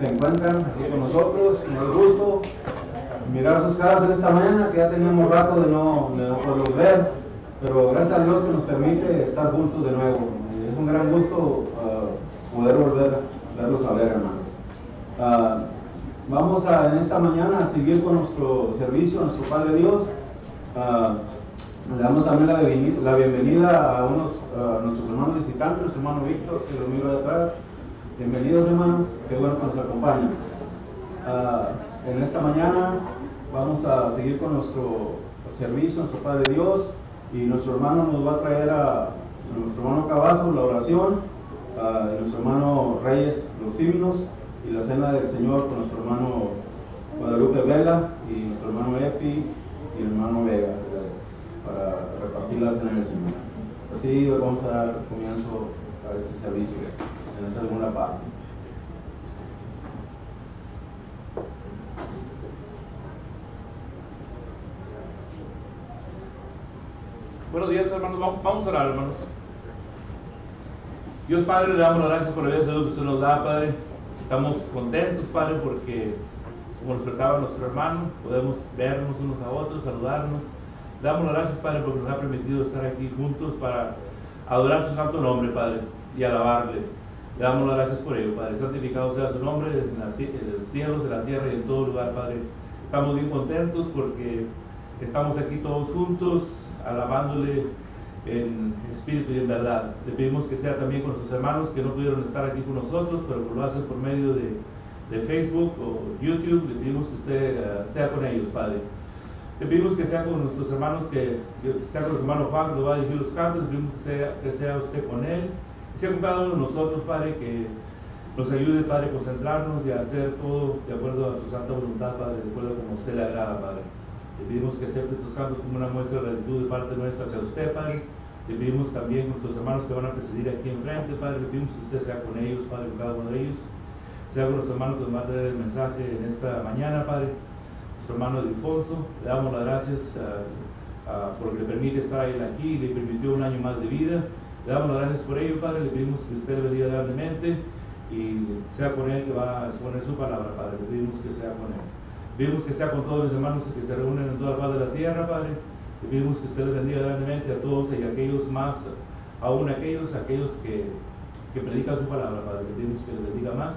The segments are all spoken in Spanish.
se encuentran aquí con nosotros. Nos gusto mirar sus caras en esta mañana, que ya teníamos rato de no poderlos ver, pero gracias a Dios que nos permite estar juntos de nuevo. Es un gran gusto poder volver a verlos a ver, hermanos. Vamos en esta mañana a seguir con nuestro servicio a nuestro Padre Dios. Le damos también la bienvenida a nuestros hermanos visitantes, nuestro hermano Víctor, que lo miro de atrás. Bienvenidos, hermanos, qué bueno que nos acompañan. En esta mañana vamos a seguir con nuestro servicio, nuestro Padre Dios, y nuestro hermano nos va a traer nuestro hermano Cavazos la oración, y nuestro hermano Reyes los himnos, y la cena del Señor con nuestro hermano Guadalupe Vela, y nuestro hermano Epi, y el hermano Vega, para repartir la cena del Señor. Así vamos a dar comienzo a este servicio en esa segunda parte. Buenos días, hermanos. Vamos a orar, hermanos. Dios Padre, le damos las gracias por el día de salud que usted nos da, Padre. Estamos contentos, Padre, porque, como nos expresaba nuestro hermano, podemos vernos unos a otros, saludarnos. Le damos las gracias, Padre, porque nos ha permitido estar aquí juntos para adorar su santo nombre, Padre, y alabarle. Le damos las gracias por ello, Padre. Santificado sea su nombre en los cielos, de la tierra y en todo lugar, Padre. Estamos bien contentos porque estamos aquí todos juntos, alabándole en espíritu y en verdad. Le pedimos que sea también con nuestros hermanos que no pudieron estar aquí con nosotros, pero lo hacen por medio de Facebook o YouTube. Le pedimos que usted sea con ellos, Padre. Le pedimos que sea con nuestros hermanos, que sea con nuestro hermano Juan, que lo va a dirigir los cantos. Le pedimos que sea usted con él, que sea con cada uno de nosotros, Padre, que nos ayude, Padre, a concentrarnos y a hacer todo de acuerdo a su santa voluntad, Padre, de acuerdo a como a usted le agrada, Padre. Le pedimos que acepte estos cantos como una muestra de gratitud de parte nuestra hacia usted, Padre. Le pedimos también a nuestros hermanos que van a presidir aquí enfrente, Padre. Le pedimos que usted sea con ellos, Padre, con cada uno de ellos. Sea con nuestro hermano que nos va a traer el mensaje en esta mañana, Padre. Nuestro hermano Ildefonso, le damos las gracias porque le permite estar aquí y le permitió un año más de vida. Le damos las gracias por ello, Padre. Le pedimos que usted le bendiga grandemente y sea con él que va a exponer su palabra, Padre. Le pedimos que sea con él. Pedimos que sea con todos los hermanos que se reúnen en toda la faz de la tierra, Padre. Le pedimos que usted les bendiga grandemente a todos y a aquellos más, aún aquellos que predican su palabra, Padre. Le pedimos que les bendiga más,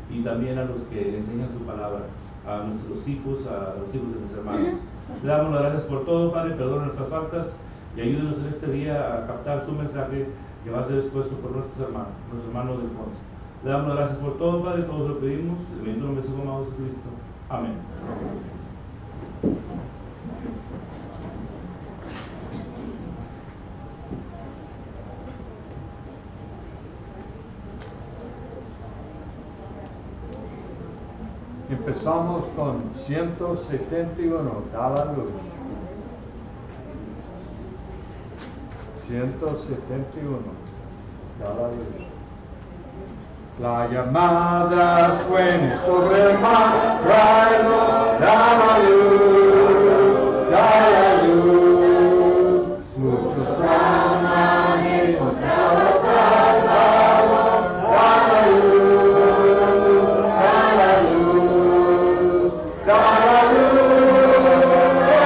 y también a los que enseñan su palabra, a nuestros hijos, a los hijos de nuestros hermanos. Le damos las gracias por todo, Padre. Perdona nuestras faltas y ayúdenos en este día a captar su mensaje que va a ser expuesto por nuestros hermanos, nuestro hermano Ildefonso. Le damos las gracias por todo, Padre. Todos lo pedimos en el bendito nombre de su amado Jesucristo. Amén. Empezamos con 171, da la luz. 171, da la luz. La llamada suena sobre el mar, da la luz, da la luz. Muchos han encontrado Salvador, da la luz, da la luz, da la luz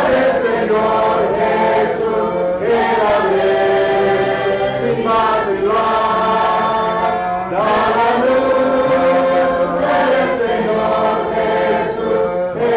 del Señor Jesús, que la ve sin más igual. Da la luz del Señor Jesús, que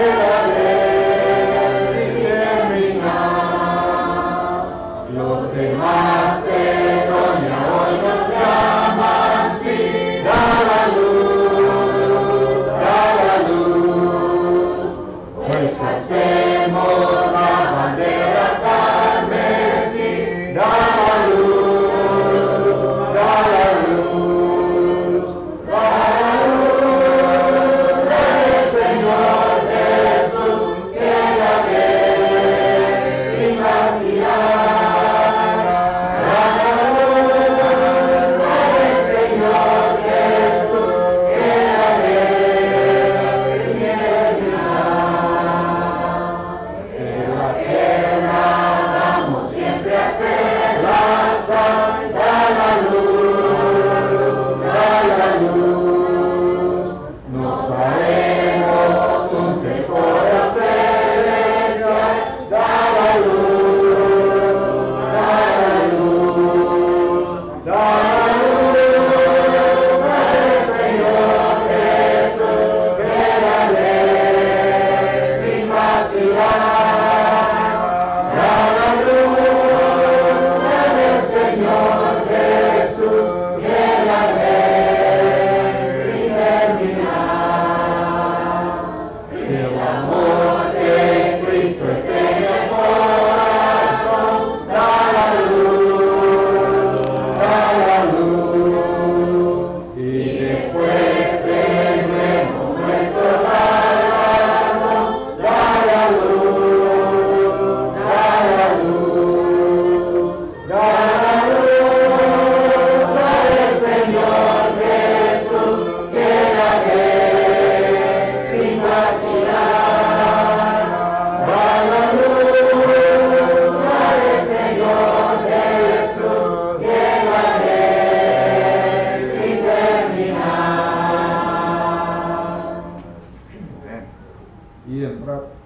en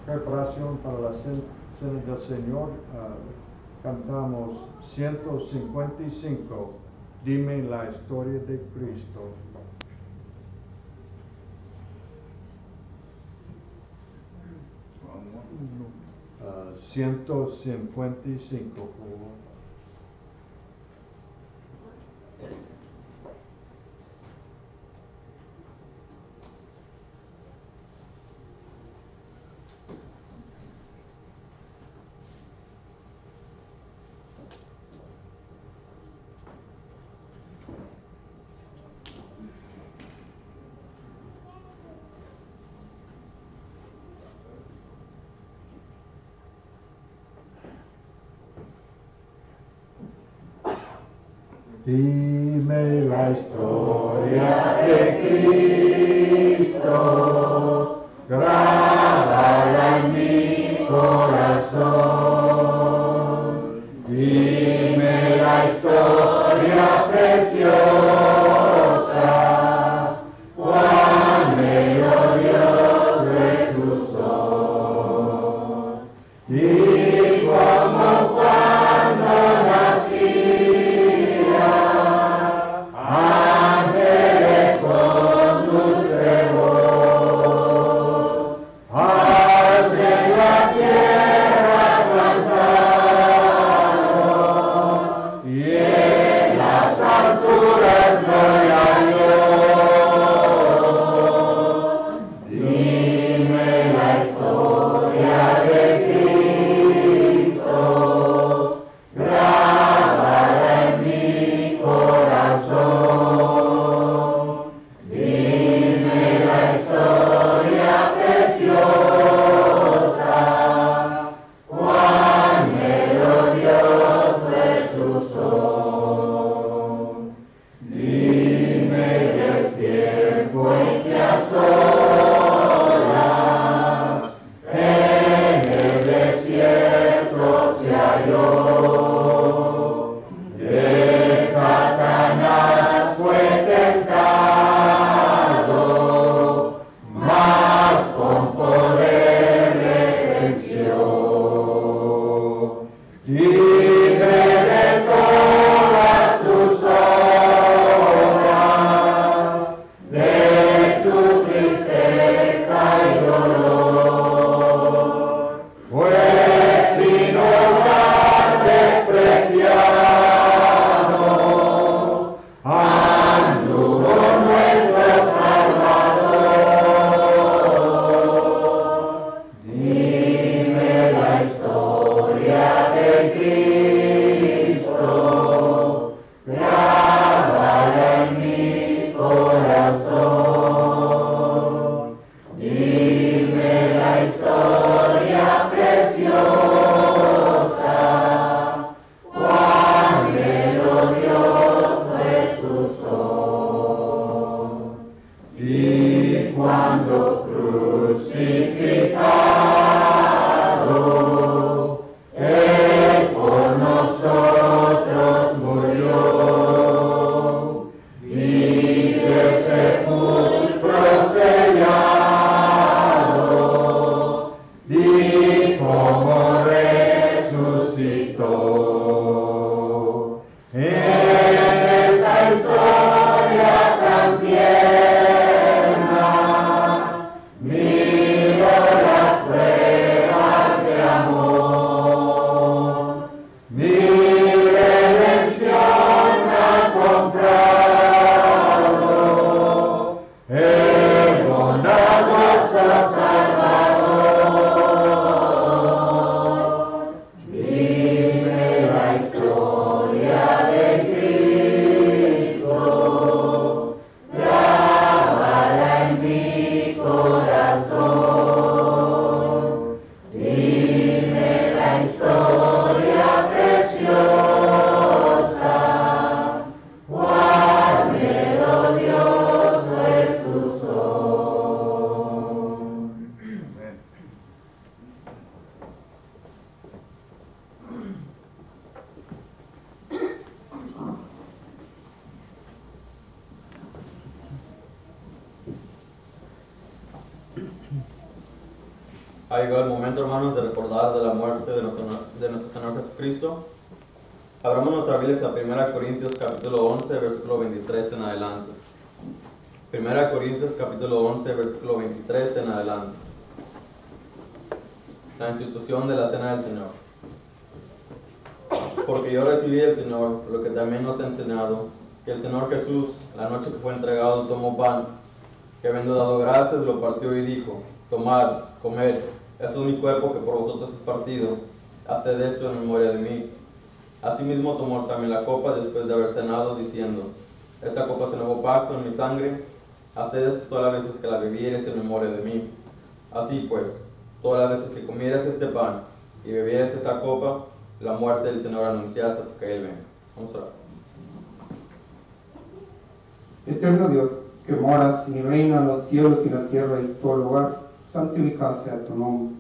preparación para la Cena del Señor, cantamos 155, Dime la historia de Cristo. 155, por favor. Dime la historia de Cristo, grábala en mi corazón. Dime la historia preciosa, cuán bello Dios resucitó. Y como cuando nacía, ángeles con luz de voz, haz de la tierra cantaron, y en las alturas gloria a Dios. Dime la historia de Cristo, grábala en mi corazón. Dime la historia preciosa, cuán bello Dios resucitó. Dime del tiempo en que a solas en el desierto se halló. De Satanás fue tentado, mas con poder venció. Libre de todas sus obras, de su tristeza y dolor, pues sin hogar despreciado, anduvo nuestro Salvador. Dime la historia de Cristo, grábala en mi corazón. Dime la historia preciosa, cuán bello Dios resucitó. Y cuando crucificado, Él por nosotros murió, y del sepulcro sellado, di cómo resucitó. En esa historia tan tierna, miro las pruebas de amor. Mi redención ha comprado el bondadoso Salvador. Dime la historia de Cristo, grábala en mi corazón. Dime la historia preciosa, cuán bello Dios resucitó. Ha llegado el momento, hermanos, de recordar de la muerte de nuestro Señor Jesucristo. Abramos nuestra Biblia a 1 Corintios capítulo 11, versículo 23 en adelante. 1 Corintios capítulo 11, versículo 23 en adelante. La institución de la cena del Señor. Porque yo recibí del Señor lo que también nos ha enseñado, que el Señor Jesús, la noche que fue entregado, tomó pan, que habiendo dado gracias, lo partió y dijo: tomad, comed, esto es mi cuerpo que por vosotros es partido, haced esto en memoria de mí. Asimismo tomó también la copa después de haber cenado, diciendo: esta copa es el nuevo pacto en mi sangre, haced esto todas las veces que la bebiereis en memoria de mí. Así pues, todas las veces que comieres este pan y bebieres esta copa, la muerte del Señor anuncias hasta que Él venga. Vamos a orar. Eterno Dios, que moras y reinas en los cielos y la tierra y todo lugar, santificado sea tu nombre.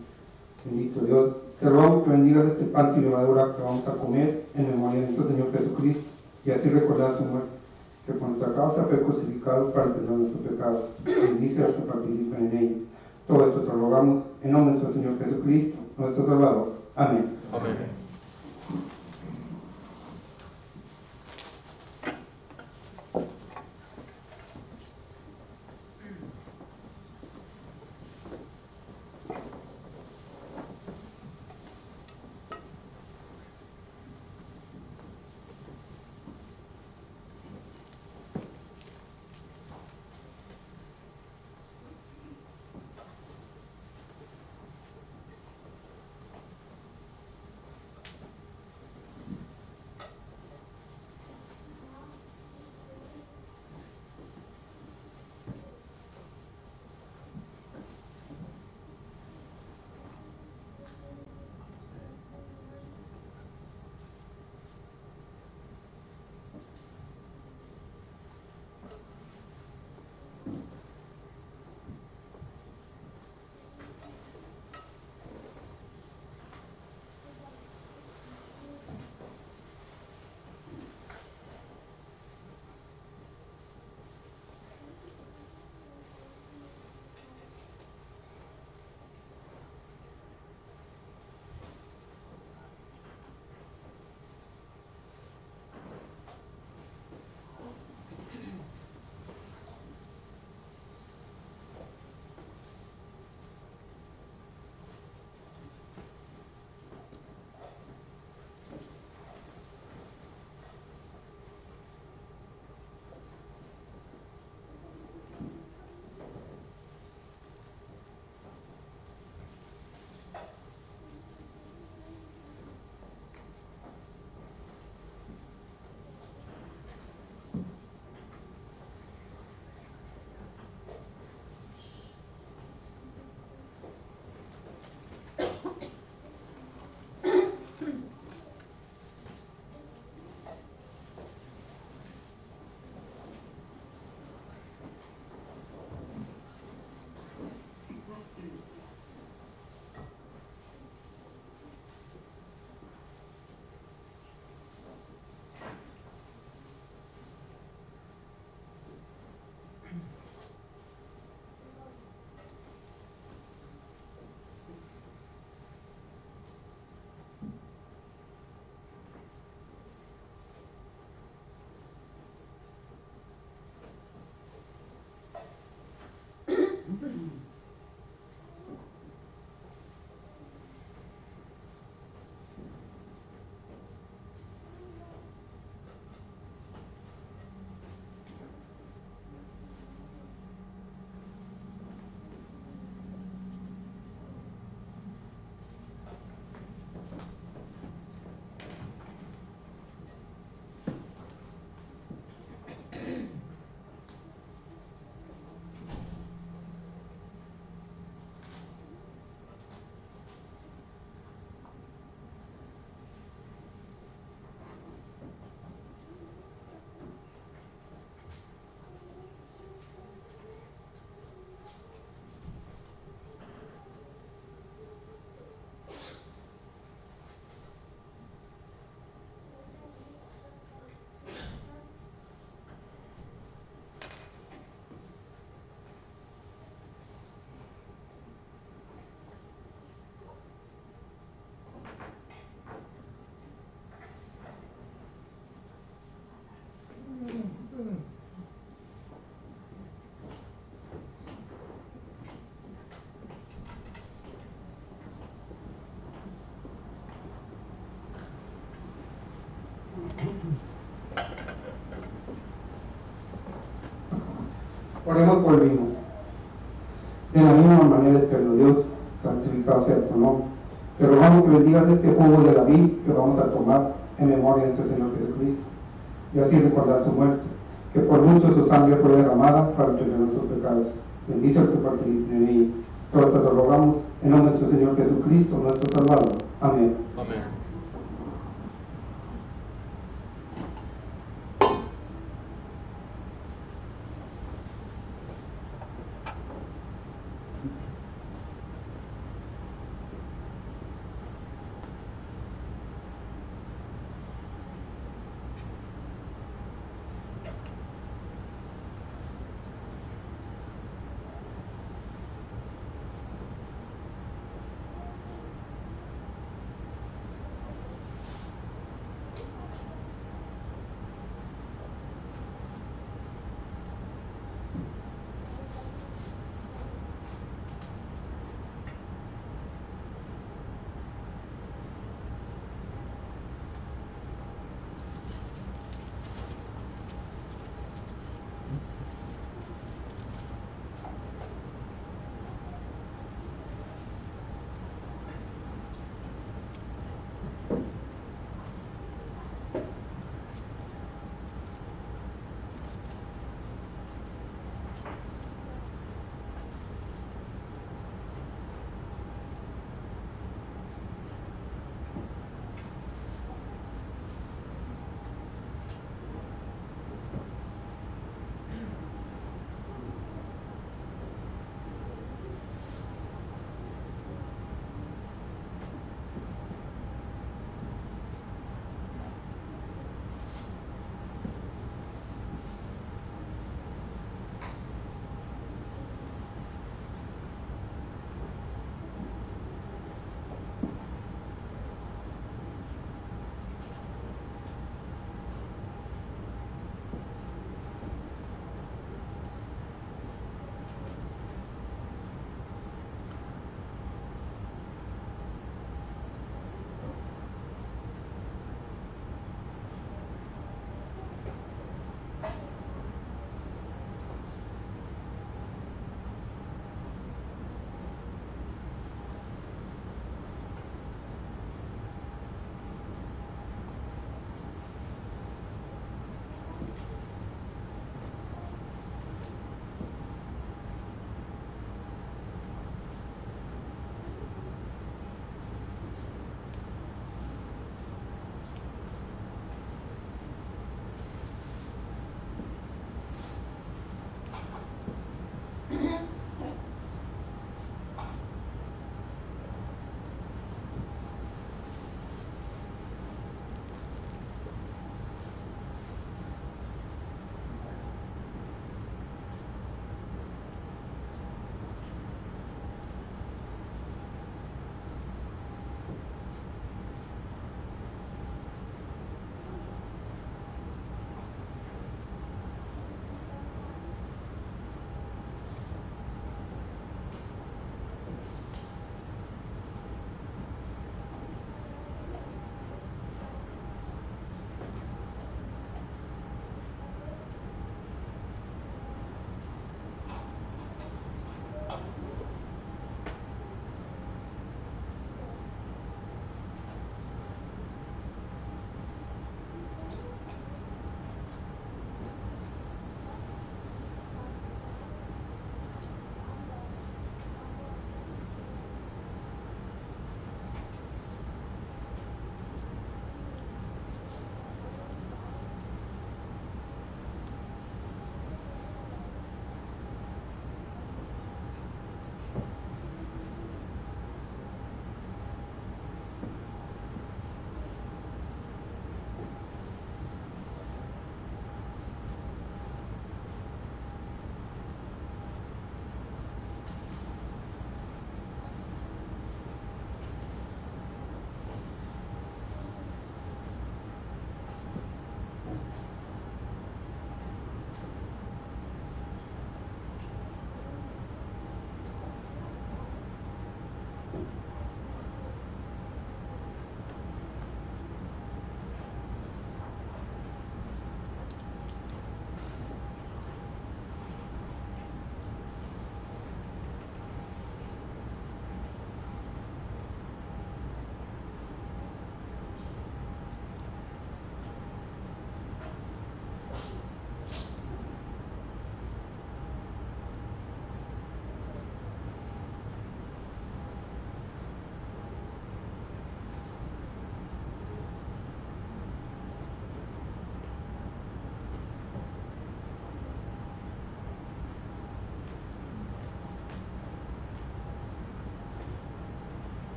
Bendito Dios, te rogamos que bendigas este pan sin levadura que vamos a comer en memoria de nuestro Señor Jesucristo, y así recordar su muerte, que por nuestra causa fue crucificado para el perdón de nuestros pecados. Bendice a los que participan en ello. Todo esto te lo rogamos en nombre de nuestro Señor Jesucristo, nuestro Salvador. Amén. Amén. Oremos por el vino. De la misma manera, eterno Dios, santificado sea tu nombre. Te rogamos que bendigas este jugo de la vid que vamos a tomar en memoria de nuestro Señor Jesucristo, y así recordar su muerte, que por mucho su sangre fue derramada para perdonar nuestros pecados. Bendice tu participio en ella. Todo te lo rogamos en nombre de nuestro Señor Jesucristo, nuestro Salvador. Amén. Amén.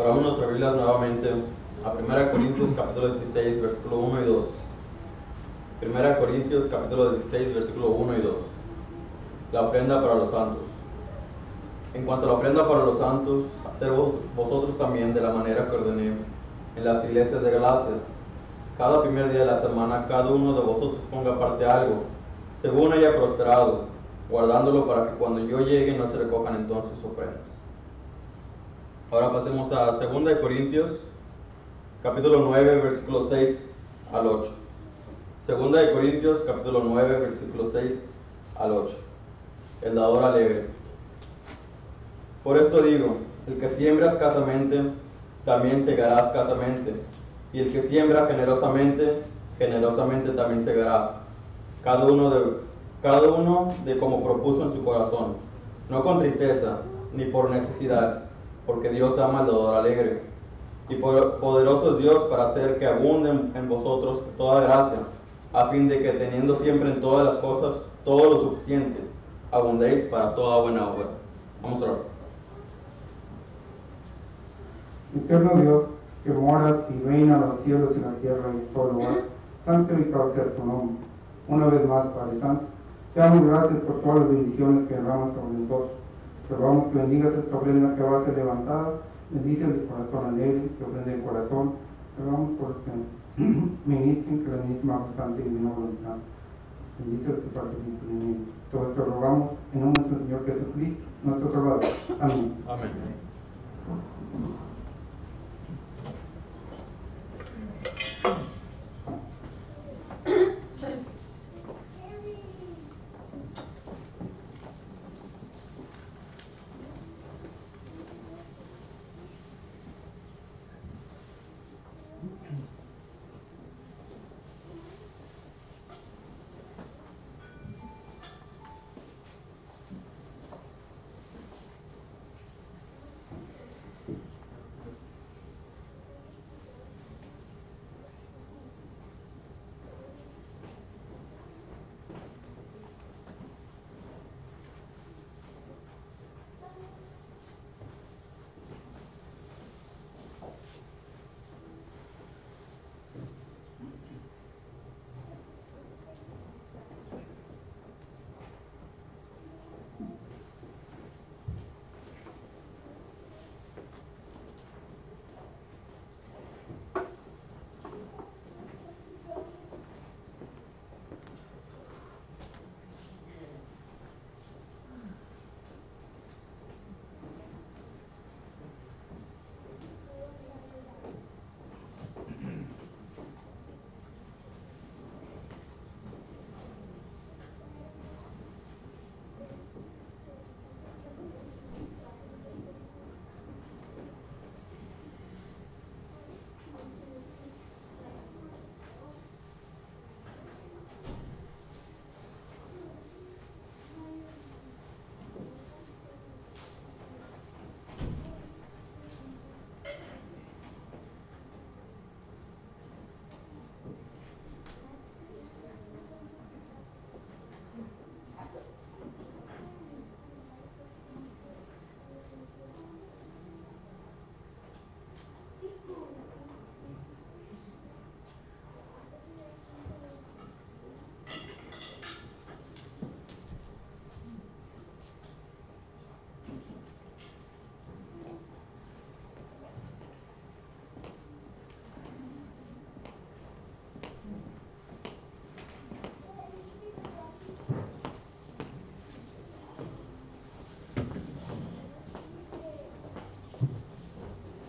Abramos nuestras Biblias nuevamente a 1 Corintios capítulo 16, versículo 1 y 2. 1 Corintios capítulo 16, versículo 1 y 2. La ofrenda para los santos. En cuanto a la ofrenda para los santos, haced vosotros también de la manera que ordené en las iglesias de Galacia. Cada primer día de la semana, cada uno de vosotros ponga aparte algo, según haya prosperado, guardándolo para que cuando yo llegue no se recojan entonces ofrendas. Ahora pasemos a 2 Corintios, capítulo 9, versículo 6 al 8. 2 Corintios, capítulo 9, versículo 6 al 8. El dador alegre. Por esto digo, el que siembra escasamente, también segará escasamente, y el que siembra generosamente, generosamente también segará. Cada uno de como propuso en su corazón, no con tristeza, ni por necesidad, porque Dios ama al dador alegre. Y poderoso es Dios para hacer que abunde en vosotros toda gracia, a fin de que teniendo siempre en todas las cosas todo lo suficiente, abundéis para toda buena obra. Vamos a orar. Eterno Dios, que moras y reinas en los cielos y la tierra y en todo lugar, santificado sea tu nombre. Una vez más, Padre Santo, te damos gracias por todas las bendiciones que derramas sobre nosotros. Te rogamos que bendigas esta ofrenda que va a ser levantada, bendice el corazón alegre, que ofrenda el corazón. Te rogamos por que ministren, que la misma bastante y divina voluntad. Bendice los que participen en él. Todo esto rogamos en nombre de nuestro Señor Jesucristo, nuestro Salvador. Amén. Amén.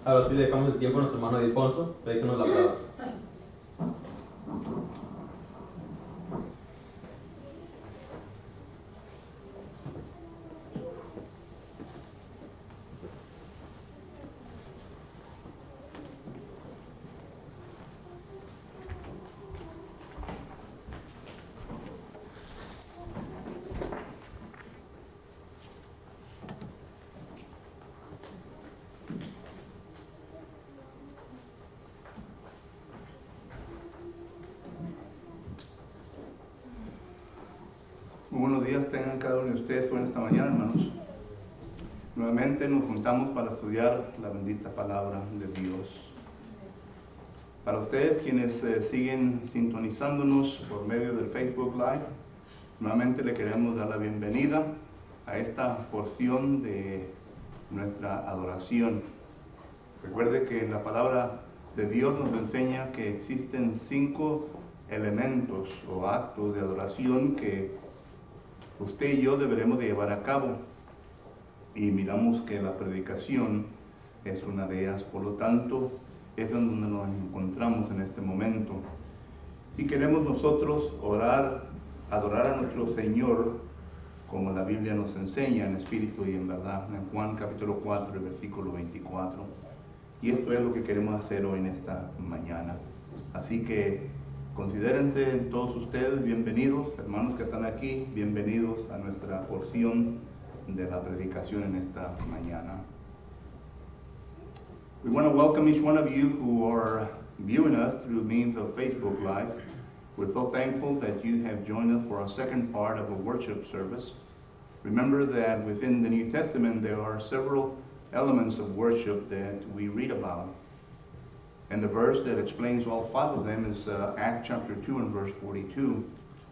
Ahora sí le dejamos el tiempo a nuestro hermano Ildefonso, para que nos la palabra. Muy buenos días tengan cada uno de ustedes en esta mañana, hermanos. Nuevamente nos juntamos para estudiar la bendita palabra de Dios. Para ustedes quienes siguen sintonizándonos por medio del Facebook Live, nuevamente le queremos dar la bienvenida a esta porción de nuestra adoración. Recuerde que en la palabra de Dios nos enseña que existen 5 elementos o actos de adoración que usted y yo deberemos de llevar a cabo. Y miramos que la predicación es una de ellas, por lo tanto, es donde nos encontramos en este momento. Y queremos nosotros orar, adorar a nuestro Señor, como la Biblia nos enseña, en espíritu y en verdad, en Juan capítulo 4, versículo 24. Y esto es lo que queremos hacer hoy en esta mañana. Así que considérense todos ustedes bienvenidos, hermanos que están aquí, bienvenidos a nuestra porción de la predicación en esta mañana. We want to welcome each one of you who are viewing us through means of Facebook Live. We're so thankful that you have joined us for our second part of a worship service. Remember that within the New Testament there are several elements of worship that we read about. And the verse that explains all 5 of them is Acts chapter 2 and verse 42.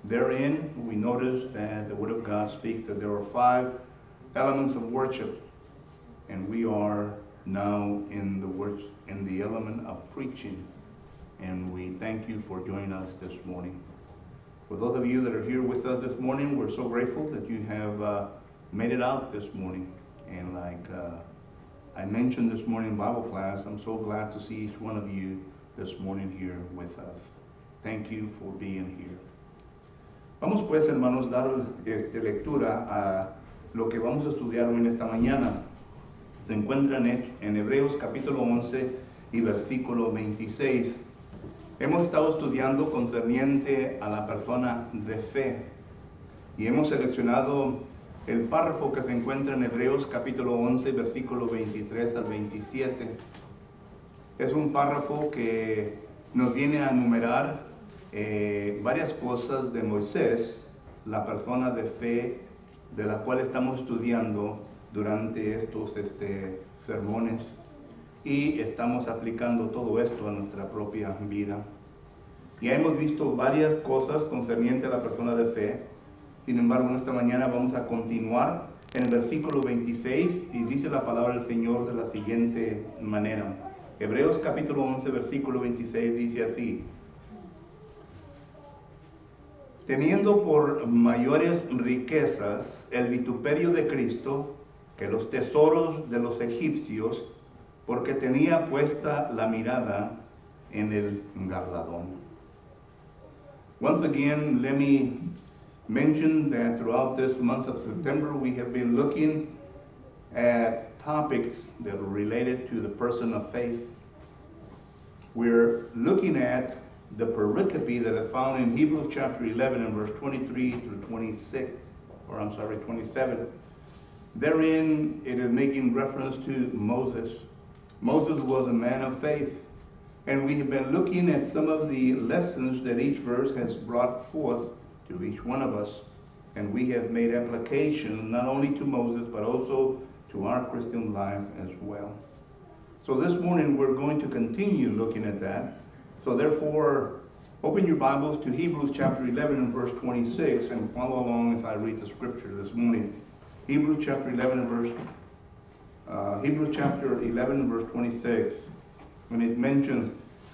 Therein we notice that the Word of God speaks that there are 5 elements of worship, and we are now in the element of preaching, and we thank you for joining us this morning. For those of you that are here with us this morning, we're so grateful that you have made it out this morning. And like I mentioned this morning in Bible class, I'm so glad to see each one of you this morning here with us. Thank you for being here. Vamos pues, hermanos, dar lectura a lo que vamos a estudiar hoy en esta mañana. Se encuentra en Hebreos capítulo 11 y versículo 26. Hemos estado estudiando concerniente a la persona de fe y hemos seleccionado el párrafo que se encuentra en Hebreos capítulo 11 versículo 23 al 27. Es un párrafo que nos viene a enumerar varias cosas de Moisés, la persona de fe de la cual estamos estudiando durante estos sermones, y estamos aplicando todo esto a nuestra propia vida. Ya hemos visto varias cosas concernientes a la persona de fe. Sin embargo, en esta mañana vamos a continuar en el versículo 26 y dice la palabra del Señor de la siguiente manera. Hebreos capítulo 11 versículo 26 dice así: teniendo por mayores riquezas el vituperio de Cristo que los tesoros de los egipcios, porque tenía puesta la mirada en el galardón. Once again, let me mention that throughout this month of September we have been looking at topics that are related to the person of faith. We're looking at the pericope that is found in Hebrews chapter 11 and verse 23 through 27. Therein it is making reference to Moses. Moses was a man of faith, and we have been looking at some of the lessons that each verse has brought forth to each one of us, and we have made application not only to Moses but also to our Christian life as well. So this morning we're going to continue looking at that. So therefore, open your Bibles to Hebrews chapter 11 and verse 26 and follow along as I read the scripture this morning. Hebrews chapter 11 and verse 26, when it mentions,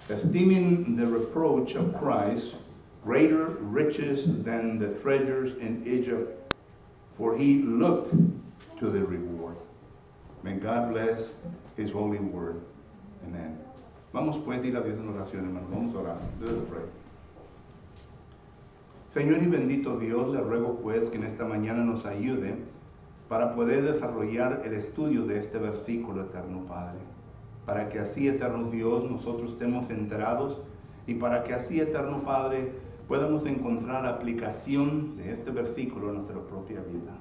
esteeming the reproach of Christ greater riches than the treasures in Egypt, for he looked to the reward. May God bless his holy word. Amen. Vamos pues a ir a Dios en oración, hermanos. Vamos a orar. Let us pray. Señor y bendito Dios, le ruego pues que en esta mañana nos ayude para poder desarrollar el estudio de este versículo, eterno Padre. Para que así, eterno Dios, nosotros estemos enterados y para que así, eterno Padre, podamos encontrar aplicación de este versículo en nuestra propia vida.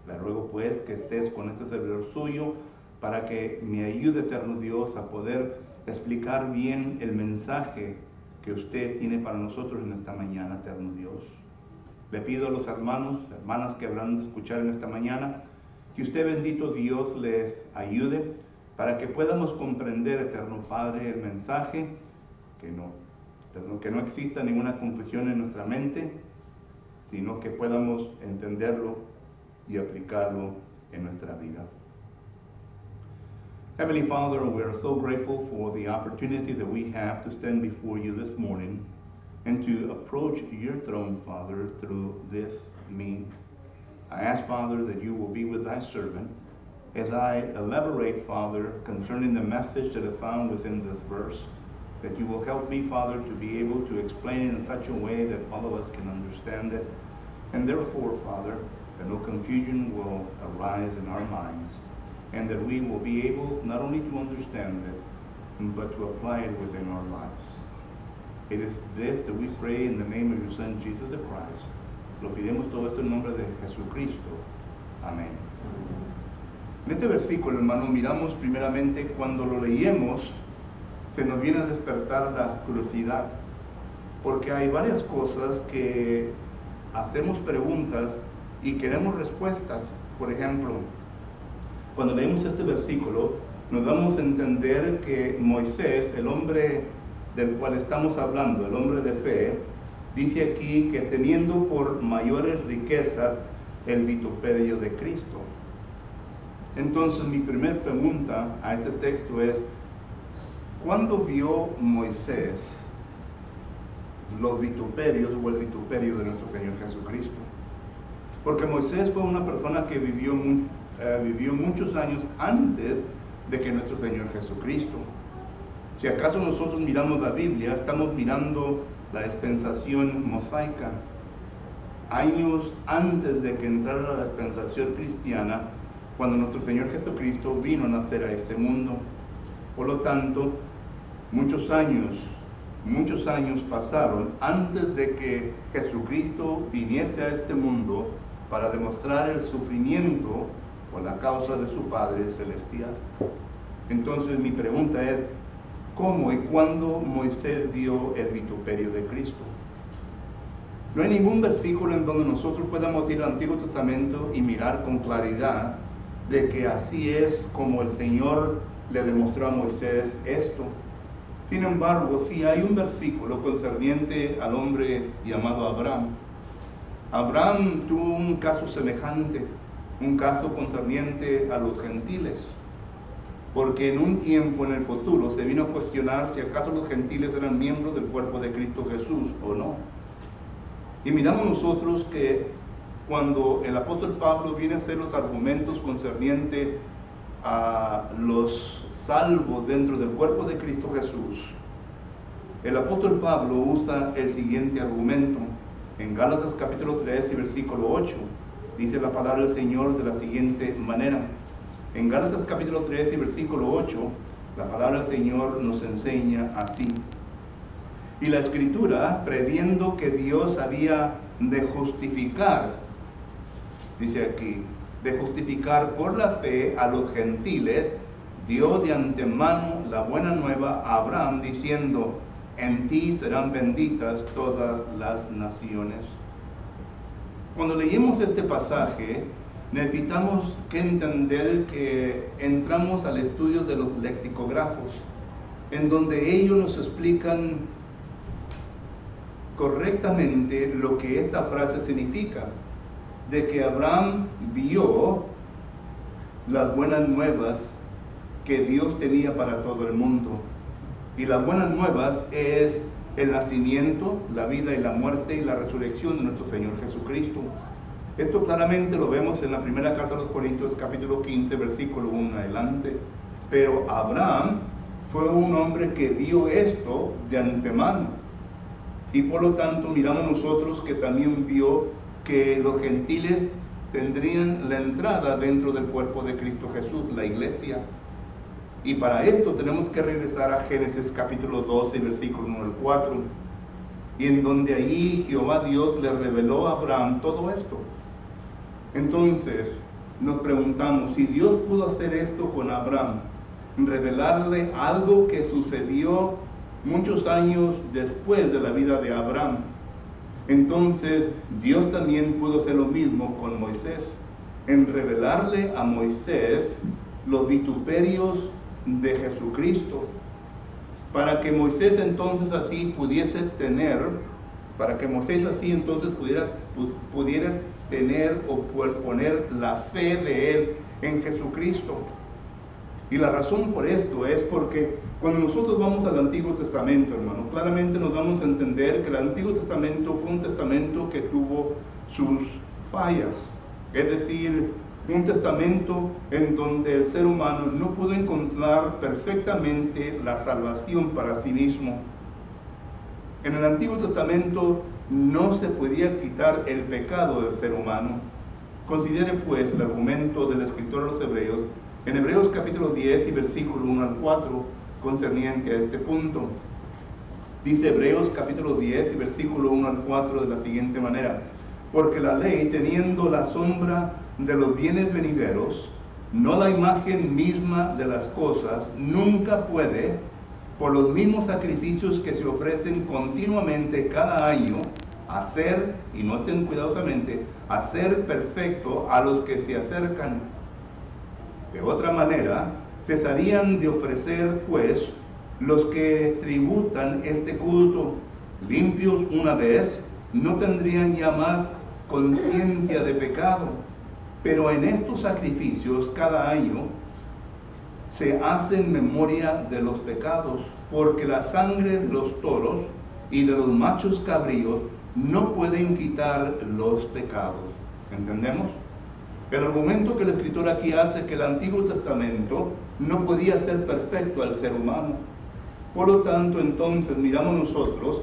Le ruego pues que estés con este servidor suyo para que me ayude, eterno Dios, a poder explicar bien el mensaje que usted tiene para nosotros en esta mañana, eterno Dios. Le pido a los hermanos, hermanas que habrán de escuchar en esta mañana, que Que usted, bendito Dios, les ayude para que podamos comprender, eterno Padre, el mensaje, que no exista ninguna confusión en nuestra mente, sino que podamos entenderlo y aplicarlo en nuestra vida. Heavenly Father, we are so grateful for the opportunity that we have to stand before you this morning and to approach your throne, Father, through this means. I ask, Father, that you will be with thy servant as I elaborate, Father, concerning the message that is found within this verse, that you will help me, Father, to be able to explain it in such a way that all of us can understand it. And therefore, Father, that no confusion will arise in our minds, and that we will be able not only to understand it, but to apply it within our lives. It is this that we pray in the name of your Son, Jesus the Christ. Lo pedimos todo esto en nombre de Jesucristo. Amén. En este versículo, hermano, miramos primeramente cuando lo leemos, se nos viene a despertar la curiosidad, porque hay varias cosas que hacemos preguntas y queremos respuestas. Por ejemplo, cuando leemos este versículo, nos damos a entender que Moisés, el hombre del cual estamos hablando, el hombre de fe, dice aquí que teniendo por mayores riquezas el vituperio de Cristo. Entonces mi primera pregunta a este texto es, ¿cuándo vio Moisés los vituperios o el vituperio de nuestro Señor Jesucristo? Porque Moisés fue una persona que vivió muchos años antes de que nuestro Señor Jesucristo. Si acaso nosotros miramos la Biblia, estamos mirando la dispensación mosaica. Años antes de que entrara la dispensación cristiana, cuando nuestro Señor Jesucristo vino a nacer a este mundo. Por lo tanto, muchos años pasaron antes de que Jesucristo viniese a este mundo para demostrar el sufrimiento por la causa de su Padre Celestial. Entonces mi pregunta es, ¿cómo y cuándo Moisés vio el vituperio de Cristo? No hay ningún versículo en donde nosotros podamos ir al Antiguo Testamento y mirar con claridad de que así es como el Señor le demostró a Moisés esto. Sin embargo, sí hay un versículo concerniente al hombre llamado Abraham. Abraham tuvo un caso semejante, un caso concerniente a los gentiles, porque en un tiempo en el futuro se vino a cuestionar si acaso los gentiles eran miembros del cuerpo de Cristo Jesús o no. Y miramos nosotros que cuando el apóstol Pablo viene a hacer los argumentos concernientes a los salvos dentro del cuerpo de Cristo Jesús, el apóstol Pablo usa el siguiente argumento. En Gálatas capítulo 3 y versículo 8, dice la palabra del Señor de la siguiente manera. En Gálatas capítulo 3 y versículo 8, la palabra del Señor nos enseña así. Y la Escritura, previendo que Dios había de justificar, dice aquí, de justificar por la fe a los gentiles, dio de antemano la buena nueva a Abraham, diciendo, en ti serán benditas todas las naciones. Cuando leemos este pasaje, necesitamos que entender que entramos al estudio de los lexicógrafos, en donde ellos nos explican correctamente lo que esta frase significa, de que Abraham vio las buenas nuevas que Dios tenía para todo el mundo. Y las buenas nuevas es el nacimiento, la vida y la muerte y la resurrección de nuestro Señor Jesucristo. Esto claramente lo vemos en la primera carta a los Corintios, capítulo 15, versículo 1 adelante. Pero Abraham fue un hombre que vio esto de antemano. Y por lo tanto miramos nosotros que también vio que los gentiles tendrían la entrada dentro del cuerpo de Cristo Jesús, la iglesia. Y para esto tenemos que regresar a Génesis capítulo 12, versículo 1 al 4, y en donde allí Jehová Dios le reveló a Abraham todo esto. Entonces nos preguntamos, si Dios pudo hacer esto con Abraham, revelarle algo que sucedió muchos años después de la vida de Abraham, entonces Dios también pudo hacer lo mismo con Moisés. en revelarle a Moisés los vituperios de Jesucristo, para que Moisés entonces así pudiese tener, para que Moisés así entonces pudiera tener o poner la fe de él en Jesucristo. Y la razón por esto es porque cuando nosotros vamos al Antiguo Testamento, hermano, claramente nos damos a entender que el Antiguo Testamento fue un testamento que tuvo sus fallas. Es decir, un testamento en donde el ser humano no pudo encontrar perfectamente la salvación para sí mismo. En el Antiguo Testamento no se podía quitar el pecado del ser humano. Considere pues el argumento del escritor de los Hebreos, en Hebreos capítulo 10 y versículo 1 al 4, concerniente a este punto. Dice Hebreos capítulo 10 y versículo 1 al 4 de la siguiente manera: porque la ley, teniendo la sombra de los bienes venideros, no la imagen misma de las cosas, nunca puede, por los mismos sacrificios que se ofrecen continuamente cada año, hacer, y noten cuidadosamente, hacer perfecto a los que se acercan. De otra manera, cesarían de ofrecer, pues, los que tributan este culto, limpios una vez, no tendrían ya más conciencia de pecado. Pero en estos sacrificios cada año se hace en memoria de los pecados, porque la sangre de los toros y de los machos cabríos no pueden quitar los pecados. ¿Entendemos? El argumento que el escritor aquí hace es que el Antiguo Testamento no podía hacer perfecto al ser humano. Por lo tanto, entonces miramos nosotros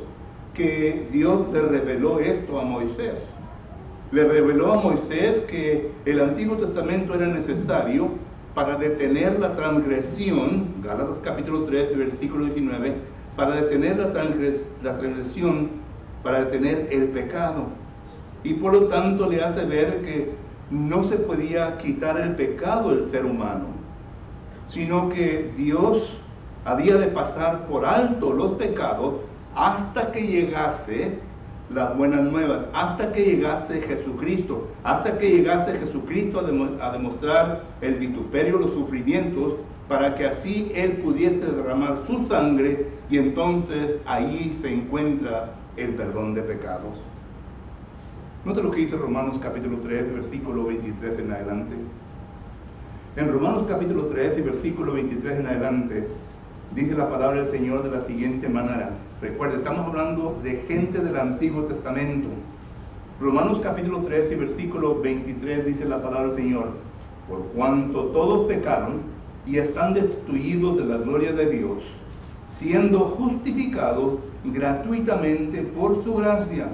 que Dios le reveló esto a Moisés. Le reveló a Moisés que el Antiguo Testamento era necesario para detener la transgresión, Gálatas capítulo 3, versículo 19, para detener la transgresión, para detener el pecado. Y por lo tanto le hace ver que no se podía quitar el pecado del ser humano, sino que Dios había de pasar por alto los pecados hasta que llegase las buenas nuevas, hasta que llegase Jesucristo, hasta que llegase Jesucristo a demostrar el vituperio, los sufrimientos, para que así Él pudiese derramar su sangre, y entonces ahí se encuentra el perdón de pecados. Nota lo que dice Romanos capítulo 3, versículo 23 en adelante. En Romanos capítulo 3 y versículo 23 en adelante, dice la palabra del Señor de la siguiente manera. Recuerden, estamos hablando de gente del Antiguo Testamento. Romanos capítulo 3 y versículo 23 dice la palabra del Señor: por cuanto todos pecaron y están destituidos de la gloria de Dios, siendo justificados gratuitamente por su gracia,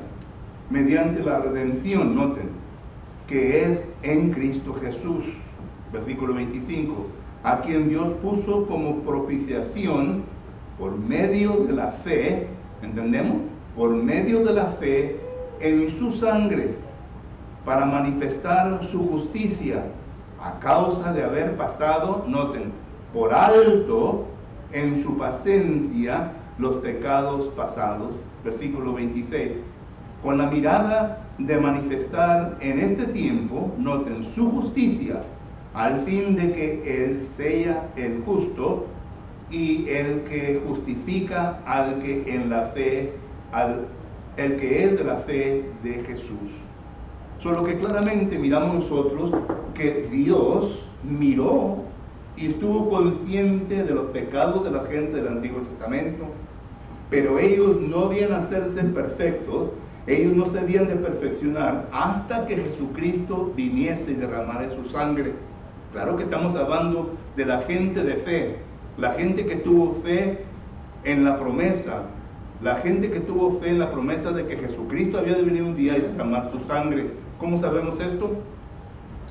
mediante la redención, noten, que es en Cristo Jesús. Versículo 25, a quien Dios puso como propiciación por medio de la fe, ¿entendemos? Por medio de la fe en su sangre, para manifestar su justicia, a causa de haber pasado, noten, por alto en su paciencia los pecados pasados. Versículo 26, con la mirada de manifestar en este tiempo, noten, su justicia, al fin de que Él sea el justo y el que justifica al que en la fe, el que es de la fe de Jesús. Solo que claramente miramos nosotros que Dios miró y estuvo consciente de los pecados de la gente del Antiguo Testamento, pero ellos no debían hacerse perfectos, ellos no se debían de perfeccionar hasta que Jesucristo viniese y derramara su sangre. Claro que estamos hablando de la gente de fe, la gente que tuvo fe en la promesa, la gente que tuvo fe en la promesa de que Jesucristo había de venir un día y derramar su sangre. ¿Cómo sabemos esto?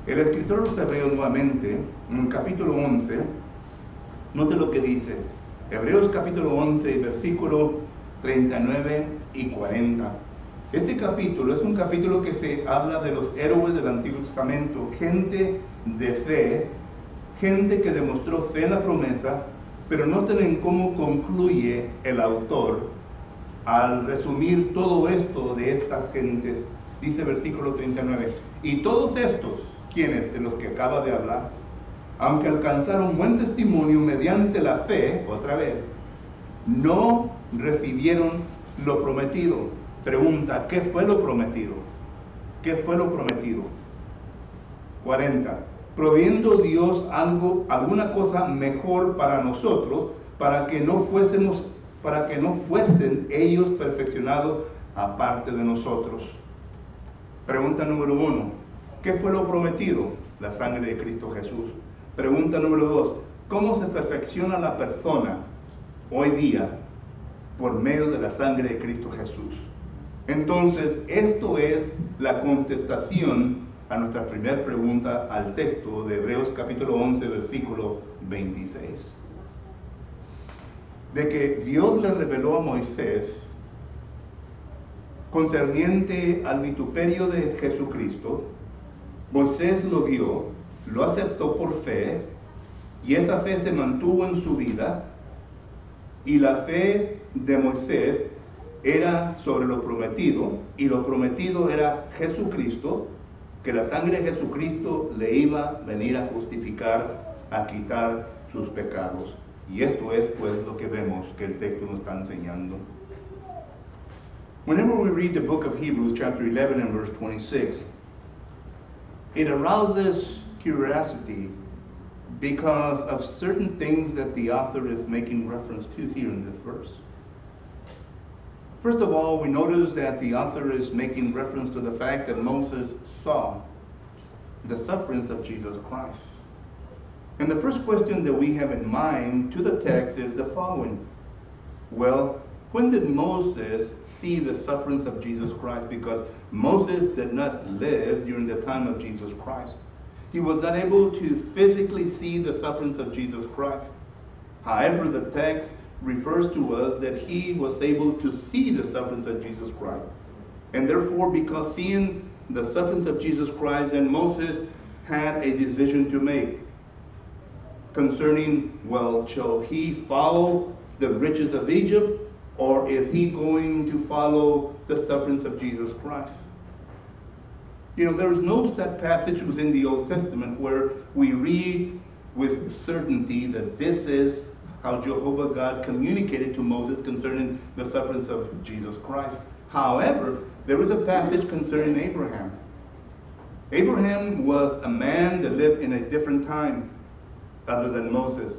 El escritor de los Hebreos nuevamente, en el capítulo 11, note lo que dice. Hebreos capítulo 11, versículo 39 y 40. Este capítulo es un capítulo que se habla de los héroes del Antiguo Testamento, gente de fe, gente que demostró fe en la promesa, pero noten en cómo concluye el autor al resumir todo esto de estas gentes. Dice versículo 39, y todos estos, ¿Quiénes? De los que acaba de hablar. Aunque alcanzaron buen testimonio mediante la fe, otra vez, no recibieron lo prometido. Pregunta, ¿qué fue lo prometido? ¿Qué fue lo prometido? 40. Proviendo Dios alguna cosa mejor para nosotros, para que no fuesen ellos perfeccionados aparte de nosotros. Pregunta número 1. ¿Qué fue lo prometido? La sangre de Cristo Jesús. Pregunta número 2. ¿Cómo se perfecciona la persona hoy día? Por medio de la sangre de Cristo Jesús. Entonces, esto es la contestación a nuestra primera pregunta al texto de Hebreos capítulo 11, versículo 26. De que Dios le reveló a Moisés concerniente al vituperio de Jesucristo. Moisés lo vio, lo aceptó por fe, y esa fe se mantuvo en su vida, y la fe de Moisés era sobre lo prometido, y lo prometido era Jesucristo, que la sangre de Jesucristo le iba a venir a justificar, a quitar sus pecados. Y esto es pues lo que vemos que el texto nos está enseñando. Whenever we read the book of Hebrews chapter 11 and verse 26, it arouses curiosity because of certain things that the author is making reference to here in this verse. First of all, we notice that the author is making reference to the fact that Moses saw the sufferings of Jesus Christ. And the first question that we have in mind to the text is the following. Well, when did Moses see the sufferings of Jesus Christ? Because Moses did not live during the time of Jesus Christ. He was not able to physically see the sufferings of Jesus Christ. However, the text refers to us that he was able to see the sufferings of Jesus Christ. And therefore, because seeing the sufferings of Jesus Christ, and Moses had a decision to make concerning, well, shall he follow the riches of Egypt, or is he going to follow the sufferings of Jesus Christ? You know, there is no set passage within the Old Testament where we read with certainty that this is how Jehovah God communicated to Moses concerning the sufferings of Jesus Christ. However, there is a passage concerning Abraham. Abraham was a man that lived in a different time other than Moses.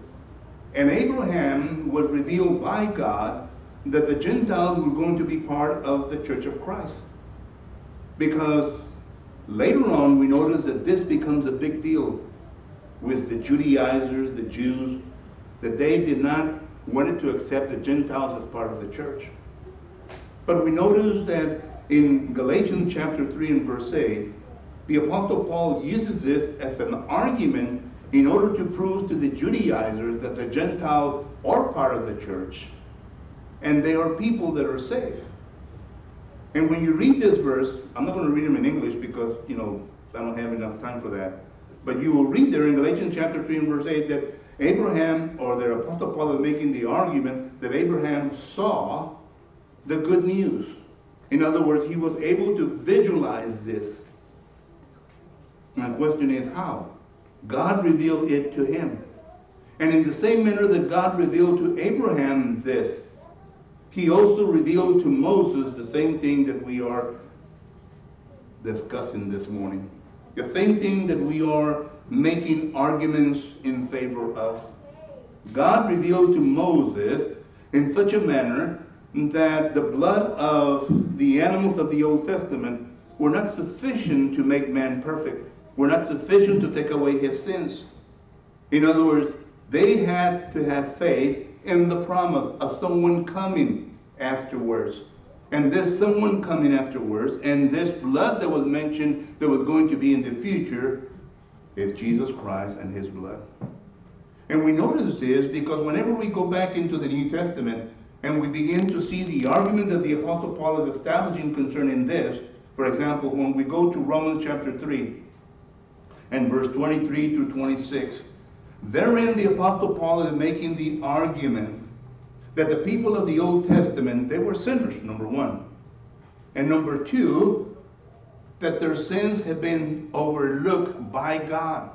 And Abraham was revealed by God that the Gentiles were going to be part of the Church of Christ. Because later on we notice that this becomes a big deal with the Judaizers, the Jews, that they did not want to accept the Gentiles as part of the church. But we notice that in Galatians chapter 3 and verse 8, the Apostle Paul uses this as an argument in order to prove to the Judaizers that the Gentiles are part of the church and they are people that are saved. And when you read this verse, I'm not going to read them in English because, you know, I don't have enough time for that. But you will read there in Galatians chapter 3 and verse 8 that Abraham, or the Apostle Paul is making the argument that Abraham saw the good news. In other words, he was able to visualize this. My question is how? God revealed it to him. And in the same manner that God revealed to Abraham this, he also revealed to Moses the same thing that we are discussing this morning. The same thing that we are making arguments in favor of. God revealed to Moses in such a manner that the blood of the animals of the Old Testament were not sufficient to make man perfect, were not sufficient to take away his sins. In other words, they had to have faith in the promise of someone coming afterwards. And this someone coming afterwards, and this blood that was mentioned that was going to be in the future, is Jesus Christ and his blood. And we notice this because whenever we go back into the New Testament and we begin to see the argument that the Apostle Paul is establishing concerning this, for example, when we go to Romans chapter 3 and verse 23 through 26, therein the Apostle Paul is making the argument that the people of the Old Testament, they were sinners, number one. And number two, that their sins had been overlooked by God.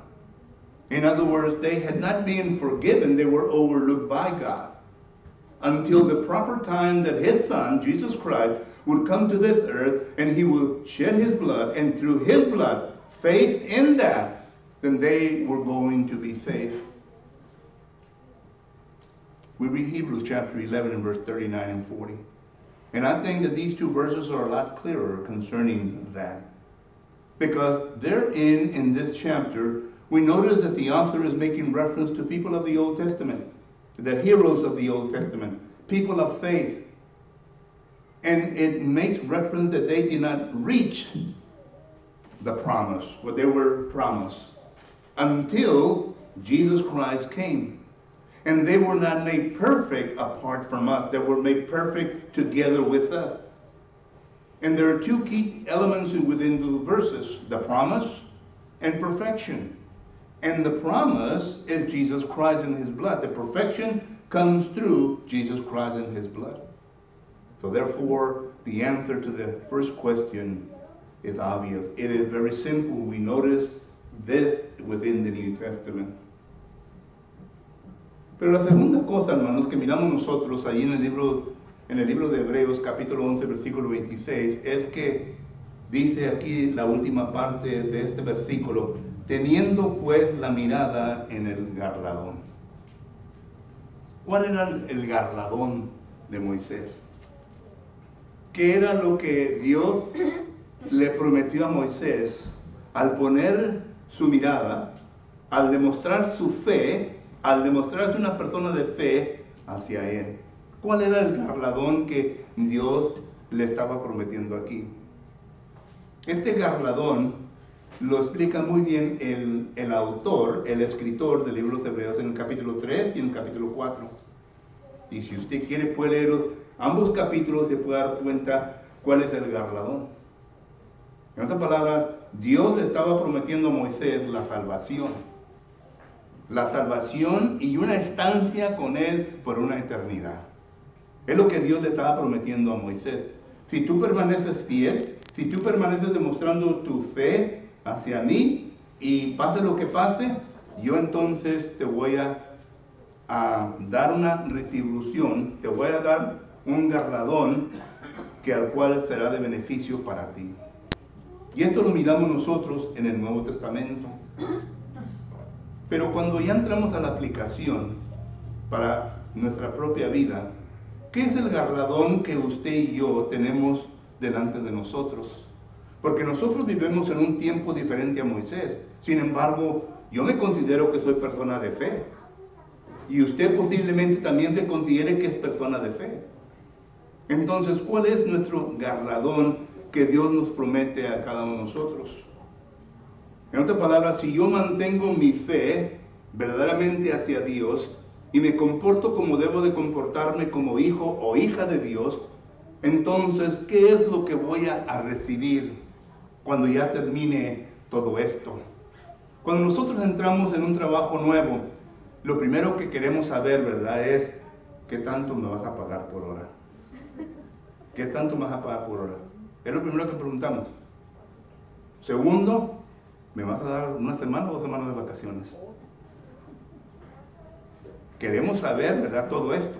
In other words, they had not been forgiven, they were overlooked by God. Until the proper time that his Son, Jesus Christ, would come to this earth and he would shed his blood, and through his blood, faith in that, then they were going to be saved. We read Hebrews chapter 11 and verse 39 and 40. And I think that these two verses are a lot clearer concerning that. Because therein, in this chapter, we notice that the author is making reference to people of the Old Testament, the heroes of the Old Testament, people of faith. And it makes reference that they did not reach the promise, what they were promised, until Jesus Christ came. And they were not made perfect apart from us. They were made perfect together with us. And there are two key elements within the verses, the promise and perfection. And the promise is Jesus Christ and his blood. The perfection comes through Jesus Christ and his blood. So therefore, the answer to the first question is obvious. It is very simple. We notice this within the New Testament. Pero la segunda cosa, hermanos, que miramos nosotros ahí en el libro de Hebreos, capítulo 11, versículo 26, es que dice aquí la última parte de este versículo, teniendo pues la mirada en el galardón. ¿Cuál era el galardón de Moisés? ¿Qué era lo que Dios le prometió a Moisés al poner su mirada, al demostrar su fe, al demostrarse una persona de fe hacia él? ¿Cuál era el galardón que Dios le estaba prometiendo aquí? Este galardón lo explica muy bien el autor, el escritor del libro de Hebreos en el capítulo 3 y en el capítulo 4. Y si usted quiere puede leer ambos capítulos y se puede dar cuenta cuál es el galardón. En otras palabras, Dios le estaba prometiendo a Moisés la salvación y una estancia con él por una eternidad. Es lo que Dios le estaba prometiendo a Moisés. Si tú permaneces fiel, si tú permaneces demostrando tu fe hacia mí y pase lo que pase, yo entonces te voy a dar una retribución, te voy a dar un galardón que al cual será de beneficio para ti. Y esto lo miramos nosotros en el Nuevo Testamento. Pero cuando ya entramos a la aplicación para nuestra propia vida, ¿qué es el galardón que usted y yo tenemos delante de nosotros? Porque nosotros vivimos en un tiempo diferente a Moisés. Sin embargo, yo me considero que soy persona de fe. Y usted posiblemente también se considere que es persona de fe. Entonces, ¿cuál es nuestro galardón que Dios nos promete a cada uno de nosotros? En otras palabras, si yo mantengo mi fe verdaderamente hacia Dios y me comporto como debo de comportarme como hijo o hija de Dios, entonces, ¿qué es lo que voy a recibir cuando ya termine todo esto? Cuando nosotros entramos en un trabajo nuevo, lo primero que queremos saber, ¿verdad?, es ¿qué tanto me vas a pagar por hora? ¿Qué tanto me vas a pagar por hora? Es lo primero que preguntamos. Segundo, ¿me vas a dar una semana o 2 semanas de vacaciones? Queremos saber, ¿verdad?, todo esto.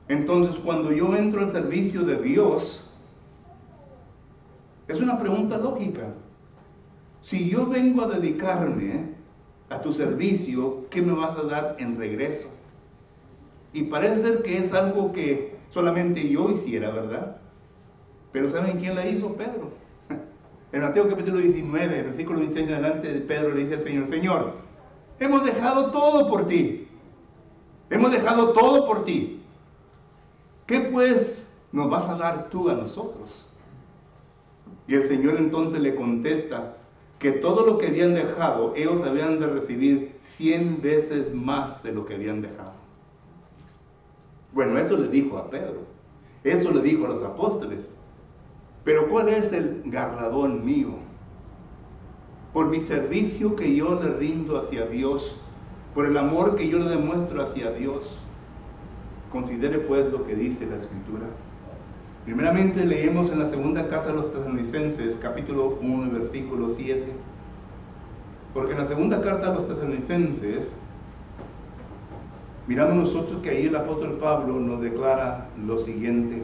Entonces, cuando yo entro al servicio de Dios, es una pregunta lógica. Si yo vengo a dedicarme a tu servicio, ¿qué me vas a dar en regreso? Y parece ser que es algo que solamente yo hiciera, ¿verdad? Pero ¿saben quién la hizo? Pedro. En Mateo capítulo 19, versículo 26 en adelante, Pedro le dice al Señor, Señor, hemos dejado todo por ti. Hemos dejado todo por ti. ¿Qué pues nos vas a dar tú a nosotros? Y el Señor entonces le contesta que todo lo que habían dejado, ellos habían de recibir 100 veces más de lo que habían dejado. Bueno, eso le dijo a Pedro. Eso le dijo a los apóstoles. Pero ¿cuál es el galardón mío? Por mi servicio que yo le rindo hacia Dios, por el amor que yo le demuestro hacia Dios. Considere pues lo que dice la Escritura. Primeramente leemos en la segunda carta de los Tesalonicenses, capítulo 1, versículo 7. Porque en la segunda carta de los Tesalonicenses, miramos nosotros que ahí el apóstol Pablo nos declara lo siguiente.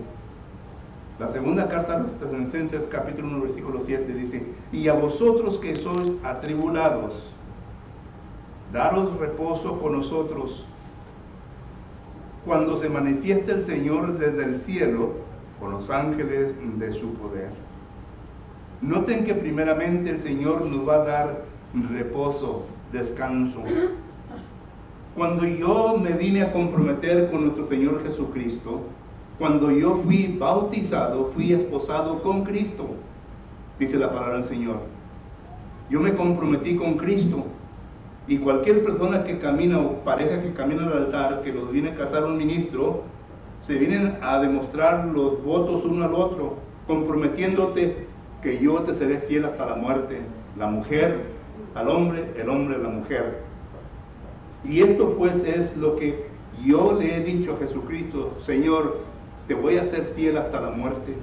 La segunda carta de los Tesalonicenses, capítulo 1, versículo 7, dice: y a vosotros que sois atribulados, daros reposo con nosotros, cuando se manifieste el Señor desde el cielo, con los ángeles de su poder. Noten que primeramente el Señor nos va a dar reposo, descanso. Cuando yo me vine a comprometer con nuestro Señor Jesucristo, cuando yo fui bautizado, fui esposado con Cristo, dice la palabra del Señor. Yo me comprometí con Cristo, y cualquier persona que camina o pareja que camina al altar, que los viene a casar un ministro, se vienen a demostrar los votos uno al otro, comprometiéndote que yo te seré fiel hasta la muerte. La mujer al hombre, el hombre a la mujer. Y esto pues es lo que yo le he dicho a Jesucristo: Señor, te voy a ser fiel hasta la muerte.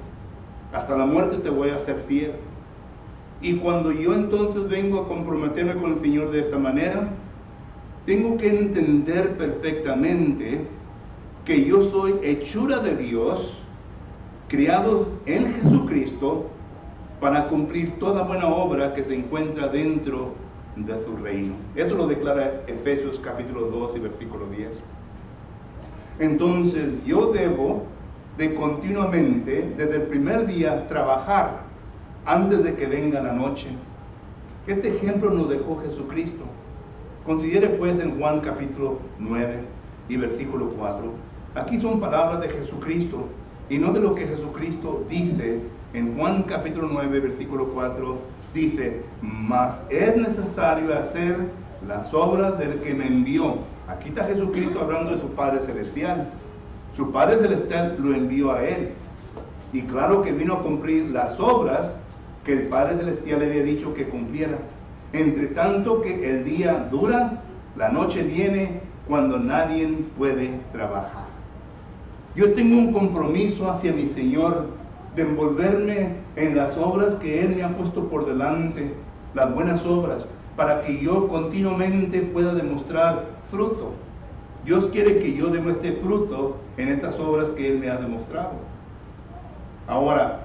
Hasta la muerte te voy a ser fiel. Y cuando yo entonces vengo a comprometerme con el Señor de esta manera, tengo que entender perfectamente que yo soy hechura de Dios, criados en Jesucristo, para cumplir toda buena obra que se encuentra dentro de su reino. Eso lo declara Efesios capítulo 2 y versículo 10. Entonces yo debo de continuamente, desde el primer día, trabajar antes de que venga la noche. Este ejemplo nos dejó Jesucristo. Considere pues en Juan capítulo 9 y versículo 4. Aquí son palabras de Jesucristo, y no de lo que Jesucristo dice en Juan capítulo 9 versículo 4. Dice: mas es necesario hacer las obras del que me envió. Aquí está Jesucristo hablando de su Padre Celestial. Su Padre Celestial lo envió a él, y claro que vino a cumplir las obras que el Padre Celestial le había dicho que cumpliera. Entre tanto que el día dura, la noche viene cuando nadie puede trabajar. Yo tengo un compromiso hacia mi Señor de envolverme en las obras que Él me ha puesto por delante, las buenas obras, para que yo continuamente pueda demostrar fruto. Dios quiere que yo demuestre fruto en estas obras que Él me ha demostrado. Ahora,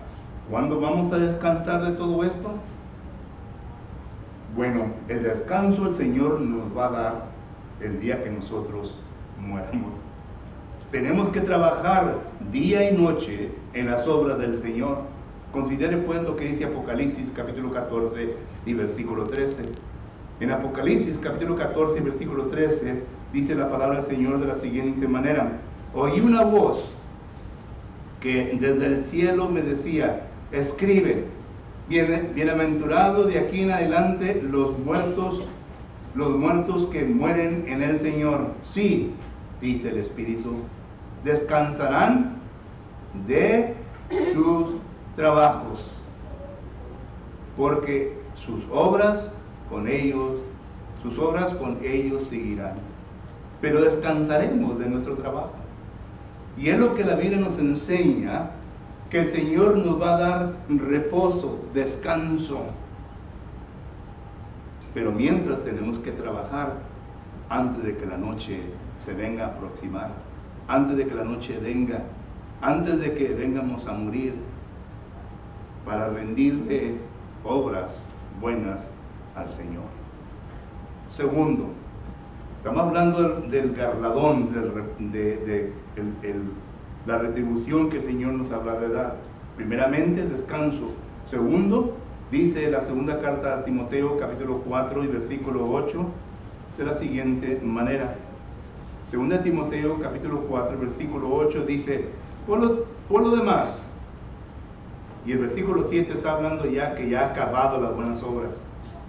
¿cuándo vamos a descansar de todo esto? Bueno, el descanso el Señor nos va a dar el día que nosotros mueramos. Tenemos que trabajar día y noche en las obras del Señor. Considere pues lo que dice Apocalipsis capítulo 14 y versículo 13. En Apocalipsis capítulo 14 y versículo 13 dice la palabra del Señor de la siguiente manera: oí una voz que desde el cielo me decía: escribe, bienaventurado de aquí en adelante los muertos que mueren en el Señor. Sí, dice el Espíritu, descansarán de sus trabajos, porque sus obras con ellos seguirán. Pero descansaremos de nuestro trabajo. Y es lo que la Biblia nos enseña, que el Señor nos va a dar reposo, descanso. Pero mientras tenemos que trabajar antes de que la noche se venga a aproximar, antes de que la noche venga, antes de que vengamos a morir, para rendirle obras buenas al Señor. Segundo, estamos hablando del galardón, la retribución que el Señor nos habla de dar. Primeramente, descanso. Segundo, dice la segunda carta a Timoteo, capítulo 4 y versículo 8, de la siguiente manera. Segunda Timoteo, capítulo 4, versículo 8, dice: por lo demás, y el versículo 7 está hablando ya que ya ha acabado las buenas obras.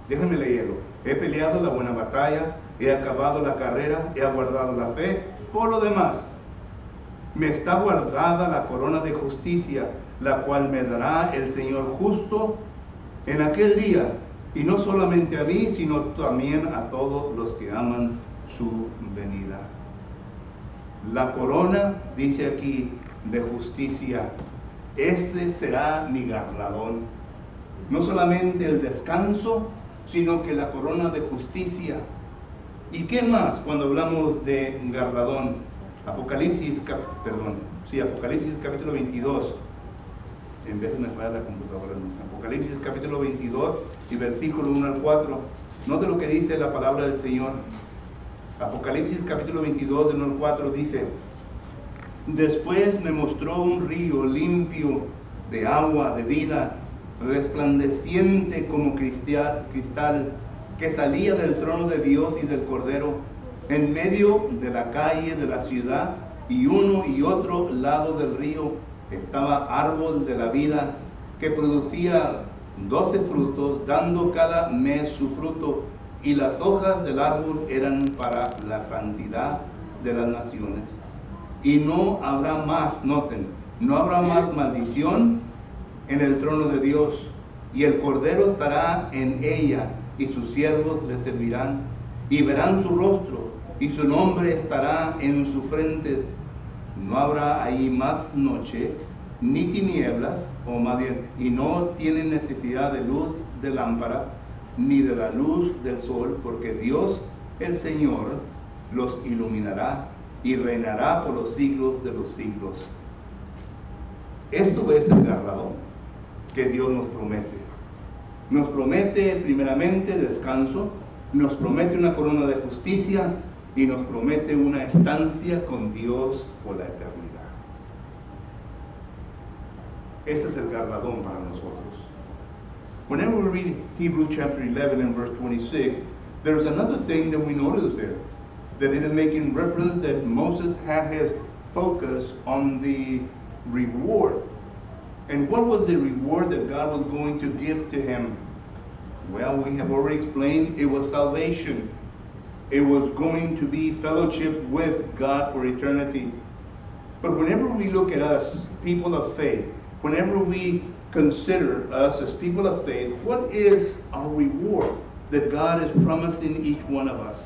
Déjenme leerlo. He peleado la buena batalla, he acabado la carrera, he aguardado la fe. Por lo demás, me está guardada la corona de justicia, la cual me dará el Señor justo en aquel día, y no solamente a mí, sino también a todos los que aman su venida. La corona, dice aquí, de justicia, Ese será mi galardón. No solamente el descanso, sino que la corona de justicia. ¿Y qué más cuando hablamos de galardón? Apocalipsis capítulo 22. En vez de me falla la computadora, ¿no? Apocalipsis capítulo 22 y versículo 1 al 4. Note lo que dice la palabra del Señor. Apocalipsis capítulo 22, del 1 al 4 dice: Después me mostró un río limpio de agua de vida, resplandeciente como cristal, que salía del trono de Dios y del Cordero, en medio de la calle de la ciudad, y uno y otro lado del río estaba árbol de la vida, que producía 12 frutos, dando cada mes su fruto, y las hojas del árbol eran para la santidad de las naciones. Y no habrá más, noten, no habrá más maldición en el trono de Dios, y el Cordero estará en ella, y sus siervos le servirán, y verán su rostro, y su nombre estará en sus frentes. No habrá ahí más noche, ni tinieblas, o más bien, y no tienen necesidad de luz de lámpara, ni de la luz del sol, porque Dios, el Señor, los iluminará, y reinará por los siglos de los siglos. Eso es el galardón que Dios nos promete. Nos promete primeramente descanso, nos promete una corona de justicia y nos promete una estancia con Dios por la eternidad. Ese es el galardón para nosotros. Whenever we read Hebrews chapter 11 and verse 26, there's another thing that we notice there, that it is making reference that Moses had his focus on the reward. And what was the reward that God was going to give to him? Well, we have already explained it was salvation. It was going to be fellowship with God for eternity. But whenever we look at us, people of faith, whenever we consider us as people of faith, what is our reward that God is promising each one of us?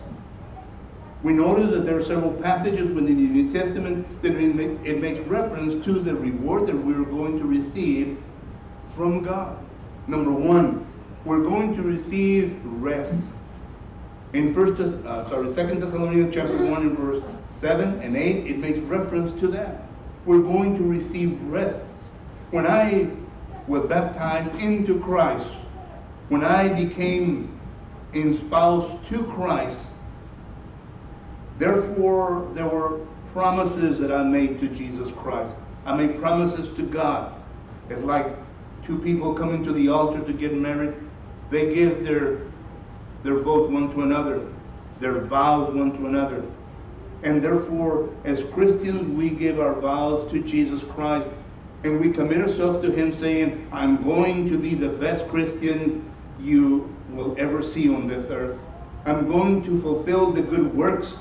We notice that there are several passages within the New Testament that it makes reference to the reward that we're going to receive from God. Number one, we're going to receive rest. In 2 Thessalonians chapter 1 and verse 7 and 8, it makes reference to that. We're going to receive rest. When I was baptized into Christ, when I became espoused to Christ, therefore there were promises that I made to Jesus Christ. I made promises to God. It's like two people coming to the altar to get married. They give their vote one to another, their vows one to another. And therefore, as Christians, we give our vows to Jesus Christ. And we commit ourselves to Him saying, I'm going to be the best Christian you will ever see on this earth. I'm going to fulfill the good works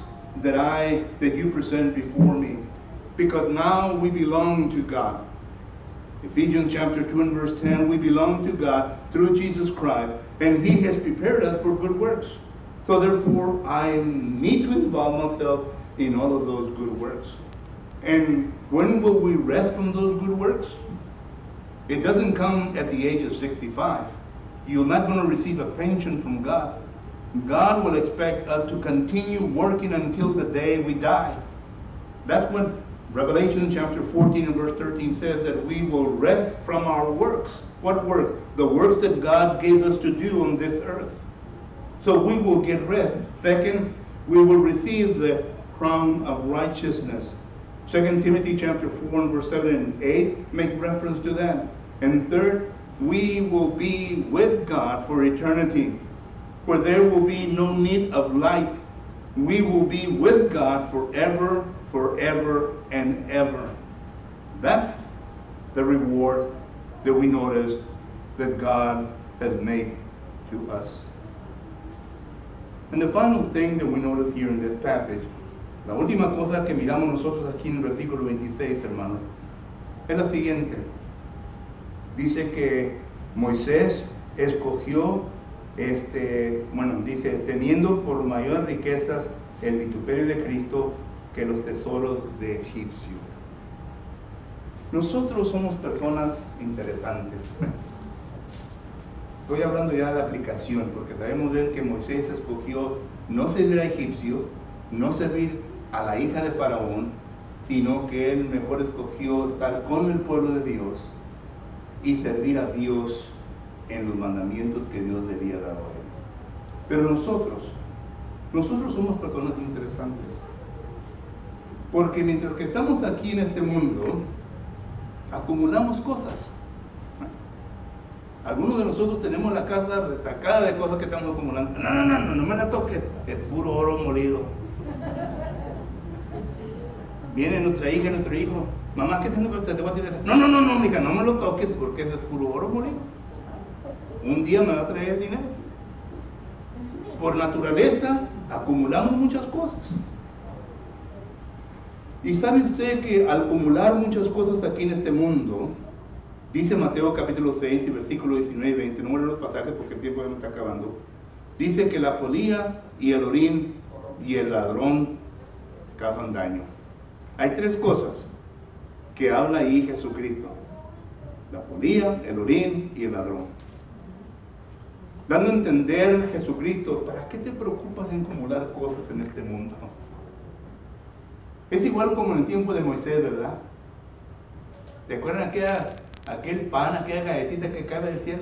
that you present before me. Because now we belong to God. Ephesians chapter 2 and verse 10, we belong to God through Jesus Christ, and He has prepared us for good works. So therefore, I need to involve myself in all of those good works. And when will we rest from those good works? It doesn't come at the age of 65. You're not going to receive a pension from God. God will expect us to continue working until the day we die. That's what Revelation chapter 14 and verse 13 says, that we will rest from our works. What work? The works that God gave us to do on this earth. So we will get rest. Second, we will receive the crown of righteousness. 2 Timothy chapter 4 and verse 7 and 8 make reference to that. And third, we will be with God for eternity, where there will be no need of light. We will be with God forever, forever, and ever. That's the reward that we notice that God has made to us. And the final thing that we notice here in this passage, la última cosa que miramos nosotros aquí en el versículo 26, hermanos, es la siguiente. Dice que Moisés escogió, dice, teniendo por mayor riquezas el vituperio de Cristo que los tesoros de Egipcio. Nosotros somos personas interesantes. Estoy hablando ya de aplicación, porque sabemos bien que Moisés escogió no servir a egipcio, no servir a la hija de Faraón, sino que él mejor escogió estar con el pueblo de Dios y servir a Dios en los mandamientos que Dios le había dado a él. Pero nosotros somos personas interesantes, porque mientras que estamos aquí en este mundo, acumulamos cosas. Algunos de nosotros tenemos la casa retacada de cosas que estamos acumulando. No me la toques, es puro oro molido. Viene nuestra hija, nuestro hijo, mamá, ¿qué tengo que te voy a tirar? No, mija, no me lo toques porque es puro oro molido. Un día me va a traer dinero. Por naturaleza, acumulamos muchas cosas. Y sabe usted que al acumular muchas cosas aquí en este mundo, dice Mateo capítulo 6 y versículo 19 y 20, no voy a leer los pasajes porque el tiempo ya me está acabando, dice que la polilla y el orín y el ladrón causan daño. Hay tres cosas que habla ahí Jesucristo: la polilla, el orín y el ladrón. Dando a entender Jesucristo, ¿para qué te preocupas en acumular cosas en este mundo? Es igual como en el tiempo de Moisés, ¿verdad? ¿Te acuerdan aquel pan, aquella galletita que cae del cielo?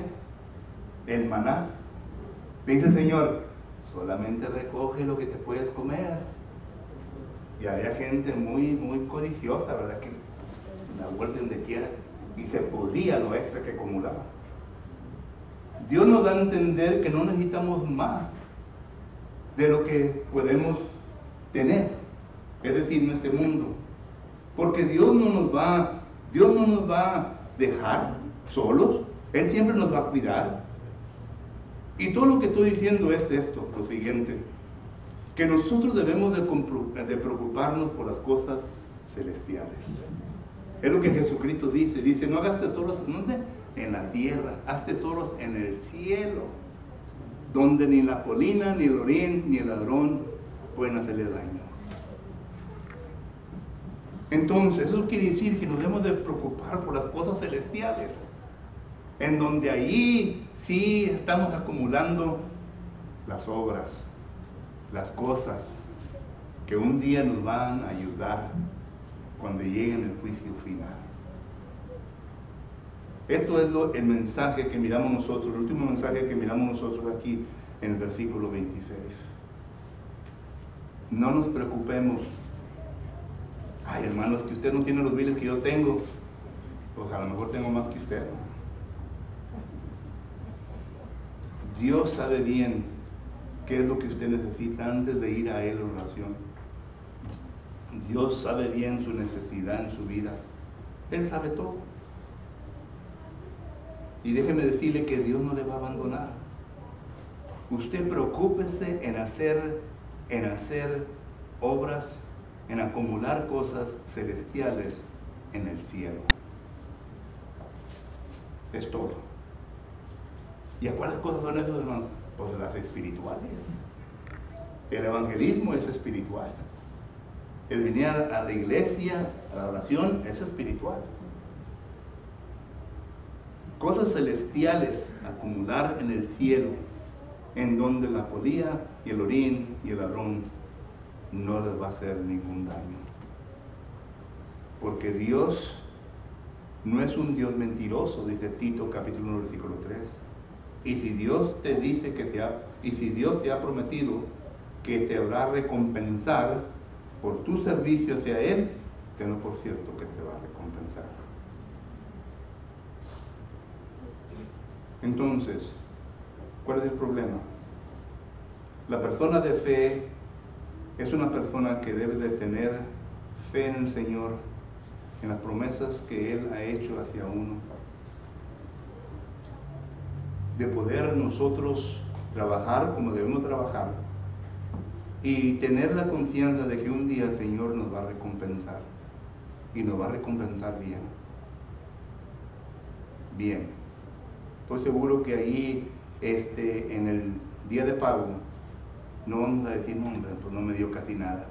El maná. Dice el Señor, solamente recoge lo que te puedes comer. Y había gente muy codiciosa, ¿verdad? Que la vuelta donde quiera y se podría lo extra que acumulaba. Dios nos da a entender que no necesitamos más de lo que podemos tener, es decir, en este mundo, porque Dios no nos va a dejar solos. Él siempre nos va a cuidar. Y todo lo que estoy diciendo es esto, lo siguiente: que nosotros debemos de preocuparnos por las cosas celestiales. Es lo que Jesucristo dice, no hagas tesoros en la tierra, haz tesoros en el cielo, donde ni la polilla, ni el orín, ni el ladrón pueden hacerle daño. Entonces, eso quiere decir que nos debemos de preocupar por las cosas celestiales, en donde allí sí estamos acumulando las obras, las cosas que un día nos van a ayudar cuando llegue el juicio final. Esto es el mensaje que miramos nosotros, el último mensaje que miramos nosotros aquí en el versículo 26. No nos preocupemos. Ay, hermanos, que usted no tiene los biles que yo tengo. Pues a lo mejor tengo más que usted. Dios sabe bien qué es lo que usted necesita antes de ir a Él en oración. Dios sabe bien su necesidad en su vida. Él sabe todo. Y déjeme decirle que Dios no le va a abandonar. Usted preocúpese en hacer obras, en acumular cosas celestiales en el cielo. Es todo. ¿Y a cuáles cosas son esas, hermanos? Pues las espirituales. El evangelismo es espiritual. El venir a la iglesia, a la oración, es espiritual. Cosas celestiales, acumular en el cielo, en donde la polilla y el orín y el ladrón no les va a hacer ningún daño. Porque Dios no es un Dios mentiroso, dice Tito capítulo 1 versículo 3. Y si Dios te dice si Dios te ha prometido que te habrá a recompensar por tu servicio hacia Él, tenlo por cierto que te va a recompensar. Entonces, ¿cuál es el problema? La persona de fe es una persona que debe de tener fe en el Señor, en las promesas que Él ha hecho hacia uno, de poder nosotros trabajar como debemos trabajar y tener la confianza de que un día el Señor nos va a recompensar, y nos va a recompensar bien. Bien, estoy seguro que ahí en el día de pago no vamos a decir, no, hombre, pues no me dio casi nada.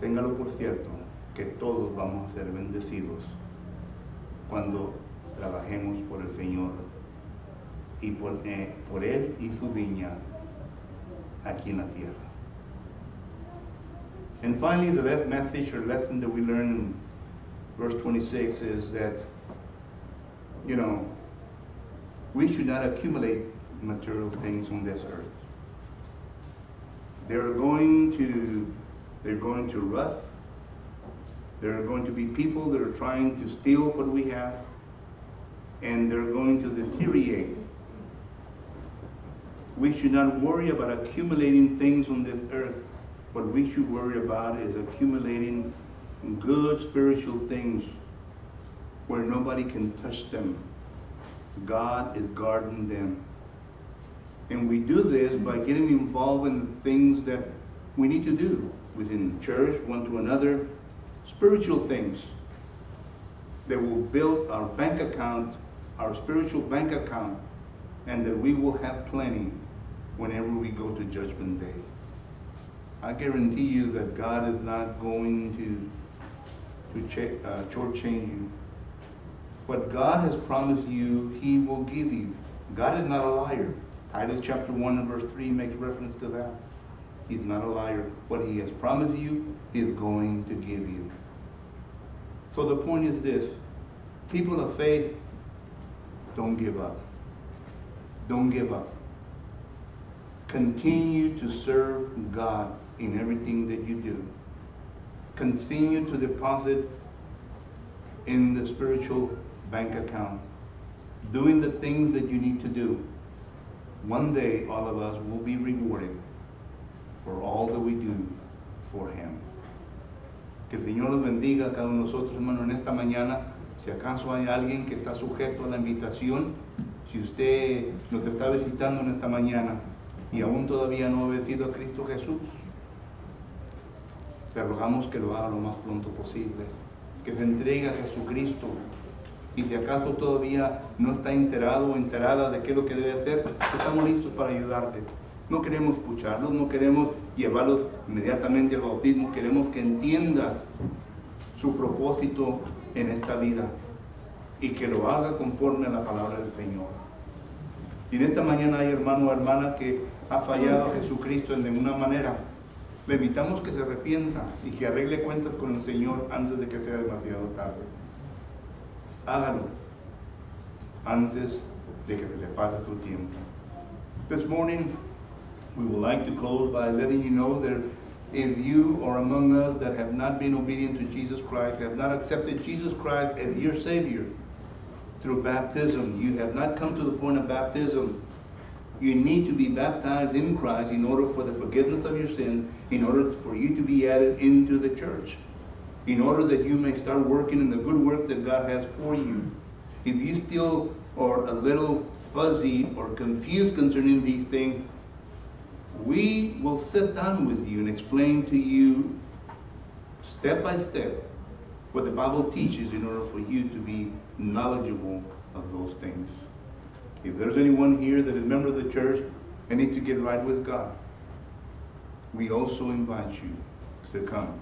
Téngalo por cierto que todos vamos a ser bendecidos cuando trabajemos por el Señor y por Él y su viña aquí en la tierra. And finally, the last message or lesson that we learn in verse 26 is that, we should not accumulate material things on this earth. They're going to rust. There are going to be people that are trying to steal what we have, and they're going to deteriorate. We should not worry about accumulating things on this earth. What we should worry about is accumulating good spiritual things where nobody can touch them. God is guarding them. And we do this by getting involved in the things that we need to do within the church, one to another, spiritual things that will build our bank account, our spiritual bank account, and that we will have plenty whenever we go to Judgment Day. I guarantee you that God is not going to shortchange you. What God has promised you, He will give you. God is not a liar. Titus chapter 1 and verse 3 makes reference to that. He's not a liar. What He has promised you, He is going to give you. So the point is this: people of faith, don't give up. Don't give up. Continue to serve God in everything that you do. Continue to deposit in the spiritual bank account, doing the things that you need to do. One day, all of us will be rewarded for all that we do for Him. Que el Señor los bendiga a cada uno de nosotros, hermano, en esta mañana. Si acaso hay alguien que está sujeto a la invitación, si usted nos está visitando en esta mañana y aún todavía no ha obedecido a Cristo Jesús, te rogamos que lo haga lo más pronto posible, que se entregue a Jesucristo. Y si acaso todavía no está enterado o enterada de qué es lo que debe hacer, estamos listos para ayudarle. No queremos escucharlos, no queremos llevarlos inmediatamente al bautismo, queremos que entienda su propósito en esta vida y que lo haga conforme a la palabra del Señor. Y en esta mañana hay hermano o hermana que ha fallado a Jesucristo en ninguna manera. Le invitamos que se arrepienta y que arregle cuentas con el Señor antes de que sea demasiado tarde. Hágalo antes de que se le pase su tiempo. This morning, we would like to close by letting you know that if you are among us that have not been obedient to Jesus Christ, have not accepted Jesus Christ as your Savior through baptism, you have not come to the point of baptism, you need to be baptized in Christ in order for the forgiveness of your sins, in order for you to be added into the church, in order that you may start working in the good work that God has for you. If you still are a little fuzzy or confused concerning these things, we will sit down with you and explain to you step by step what the Bible teaches in order for you to be knowledgeable of those things. If there's anyone here that is a member of the church and needs to get right with God, we also invite you to come.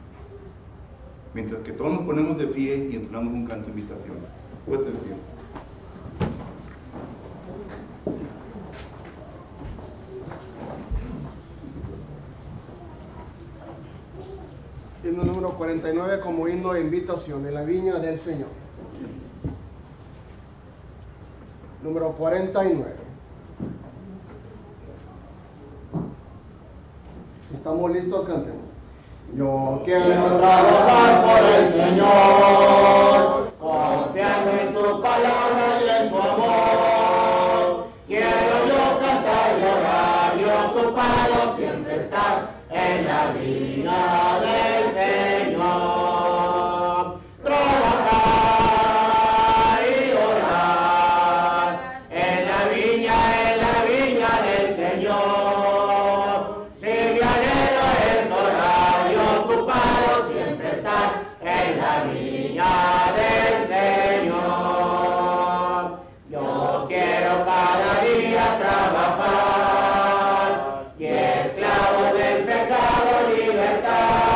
Mientras que todos nos ponemos de pie y entonamos un canto de invitación. Puedes de pie. Himno número 49 como himno de invitación en la viña del Señor. Número 49. ¿Estamos listos? Cantemos. Yo quiero trabajar por el Señor, confiando en su palabra y en su amor. Quiero yo cantar y orar y ocupado siempre estar en la viña del Señor. Trabajar y orar en la viña del Señor. Si mi anhelo es orar y ocupado siempre estar en la viña del Señor. Yo quiero cada día trabajar y esclavo del pecado libertad.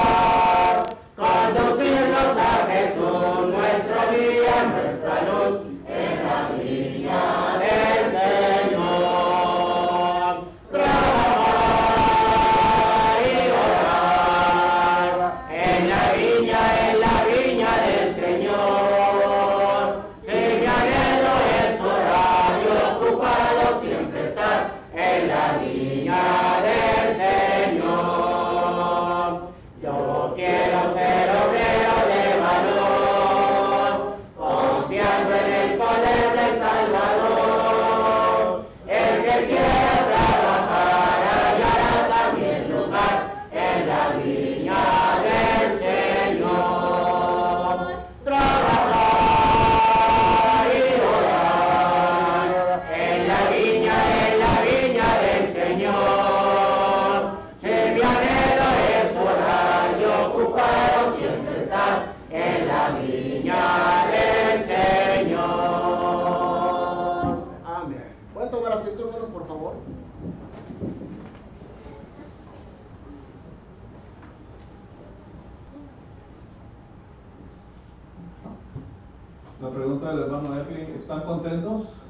La pregunta del hermano Efi, ¿están contentos?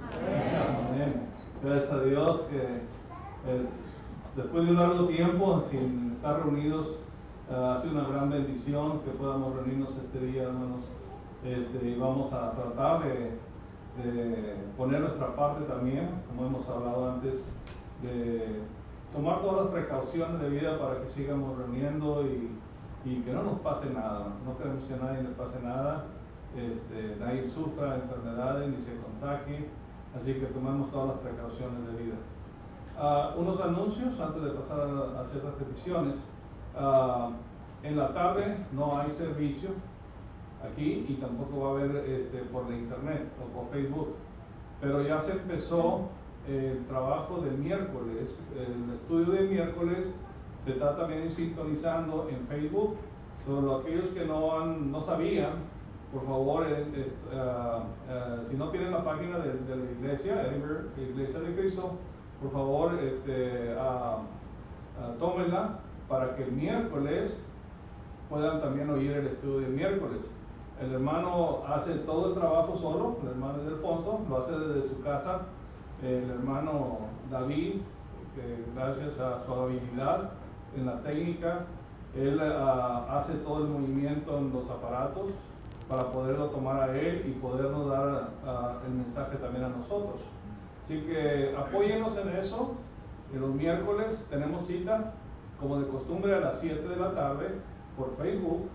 Amén. Gracias a Dios que después de un largo tiempo sin estar reunidos, ha sido una gran bendición que podamos reunirnos este día, hermanos. Y vamos a tratar de poner nuestra parte también, como hemos hablado antes, de tomar todas las precauciones de vida para que sigamos reuniendo y que no nos pase nada. No queremos que a nadie le pase nada, nadie sufra enfermedades ni se contagie, así que tomamos todas las precauciones de vida. Unos anuncios antes de pasar a ciertas peticiones. En la tarde no hay servicio aquí y tampoco va a haber por la internet o por Facebook, pero ya se empezó el trabajo del miércoles. El estudio del miércoles se está también sintonizando en Facebook. Solo aquellos que no sabían, por favor, si no tienen la página de la iglesia, Edinburgh Iglesia de Cristo, por favor tómenla para que el miércoles puedan también oír el estudio del miércoles. El hermano hace todo el trabajo solo, el hermano Alfonso lo hace desde su casa. El hermano David, gracias a su habilidad en la técnica, él hace todo el movimiento en los aparatos para poderlo tomar a él y podernos dar el mensaje también a nosotros. Así que apóyennos en eso. Los miércoles tenemos cita, como de costumbre, a las 7 de la tarde por Facebook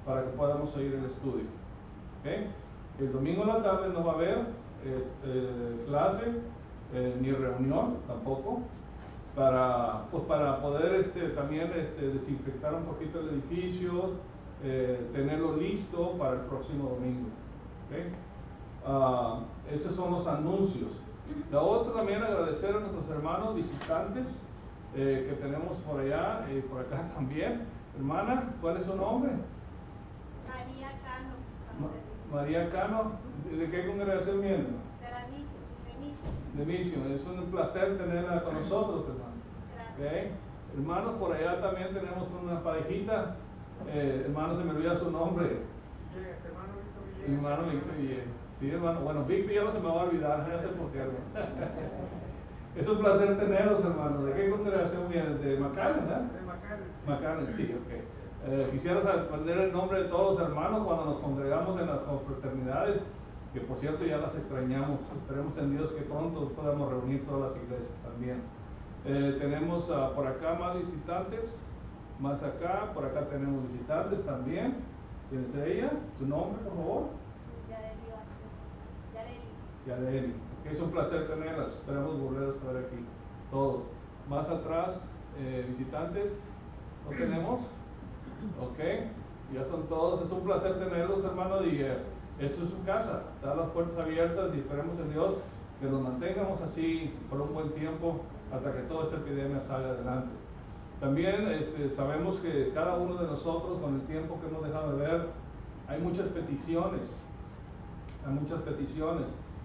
para que podamos oír el estudio. ¿Okay? El domingo en la tarde no va a haber clase ni reunión tampoco, para poder también desinfectar un poquito el edificio, tenerlo listo para el próximo domingo. ¿Okay? Esos son los anuncios. La otra también, agradecer a nuestros hermanos visitantes que tenemos por allá y por acá también. Hermana, ¿cuál es su nombre? María Cano. María Cano. ¿De qué congregación viene? De la Mission. De Mission. Es un placer tenerla con nosotros, hermano. ¿Okay? Hermanos, por allá también tenemos una parejita. Hermano, se me olvida su nombre. Hermano Víctor Villegas. Sí, hermano. Bueno, Víctor ya no se me va a olvidar, no sé por qué. Es un placer tenerlos, hermano. ¿De qué congregación vienen? ¿De McAllen, verdad? De McAllen. McAllen, sí, ok. Quisiera aprender el nombre de todos los hermanos cuando nos congregamos en las confraternidades, que por cierto ya las extrañamos. Esperemos en Dios que pronto podamos reunir todas las iglesias también. Tenemos por acá más visitantes, más acá, por acá tenemos visitantes también. ¿Quién es ella? ¿Su nombre, por favor? Yareli. Es un placer tenerlas. Esperamos volver a estar aquí todos. Más atrás, visitantes, ¿no tenemos? Ok, ya son todos. Es un placer tenerlos, hermanos, y esto es su casa. Está las puertas abiertas y esperemos en Dios que nos mantengamos así por un buen tiempo hasta que toda esta epidemia salga adelante. También sabemos que cada uno de nosotros, con el tiempo que hemos dejado de ver, hay muchas peticiones.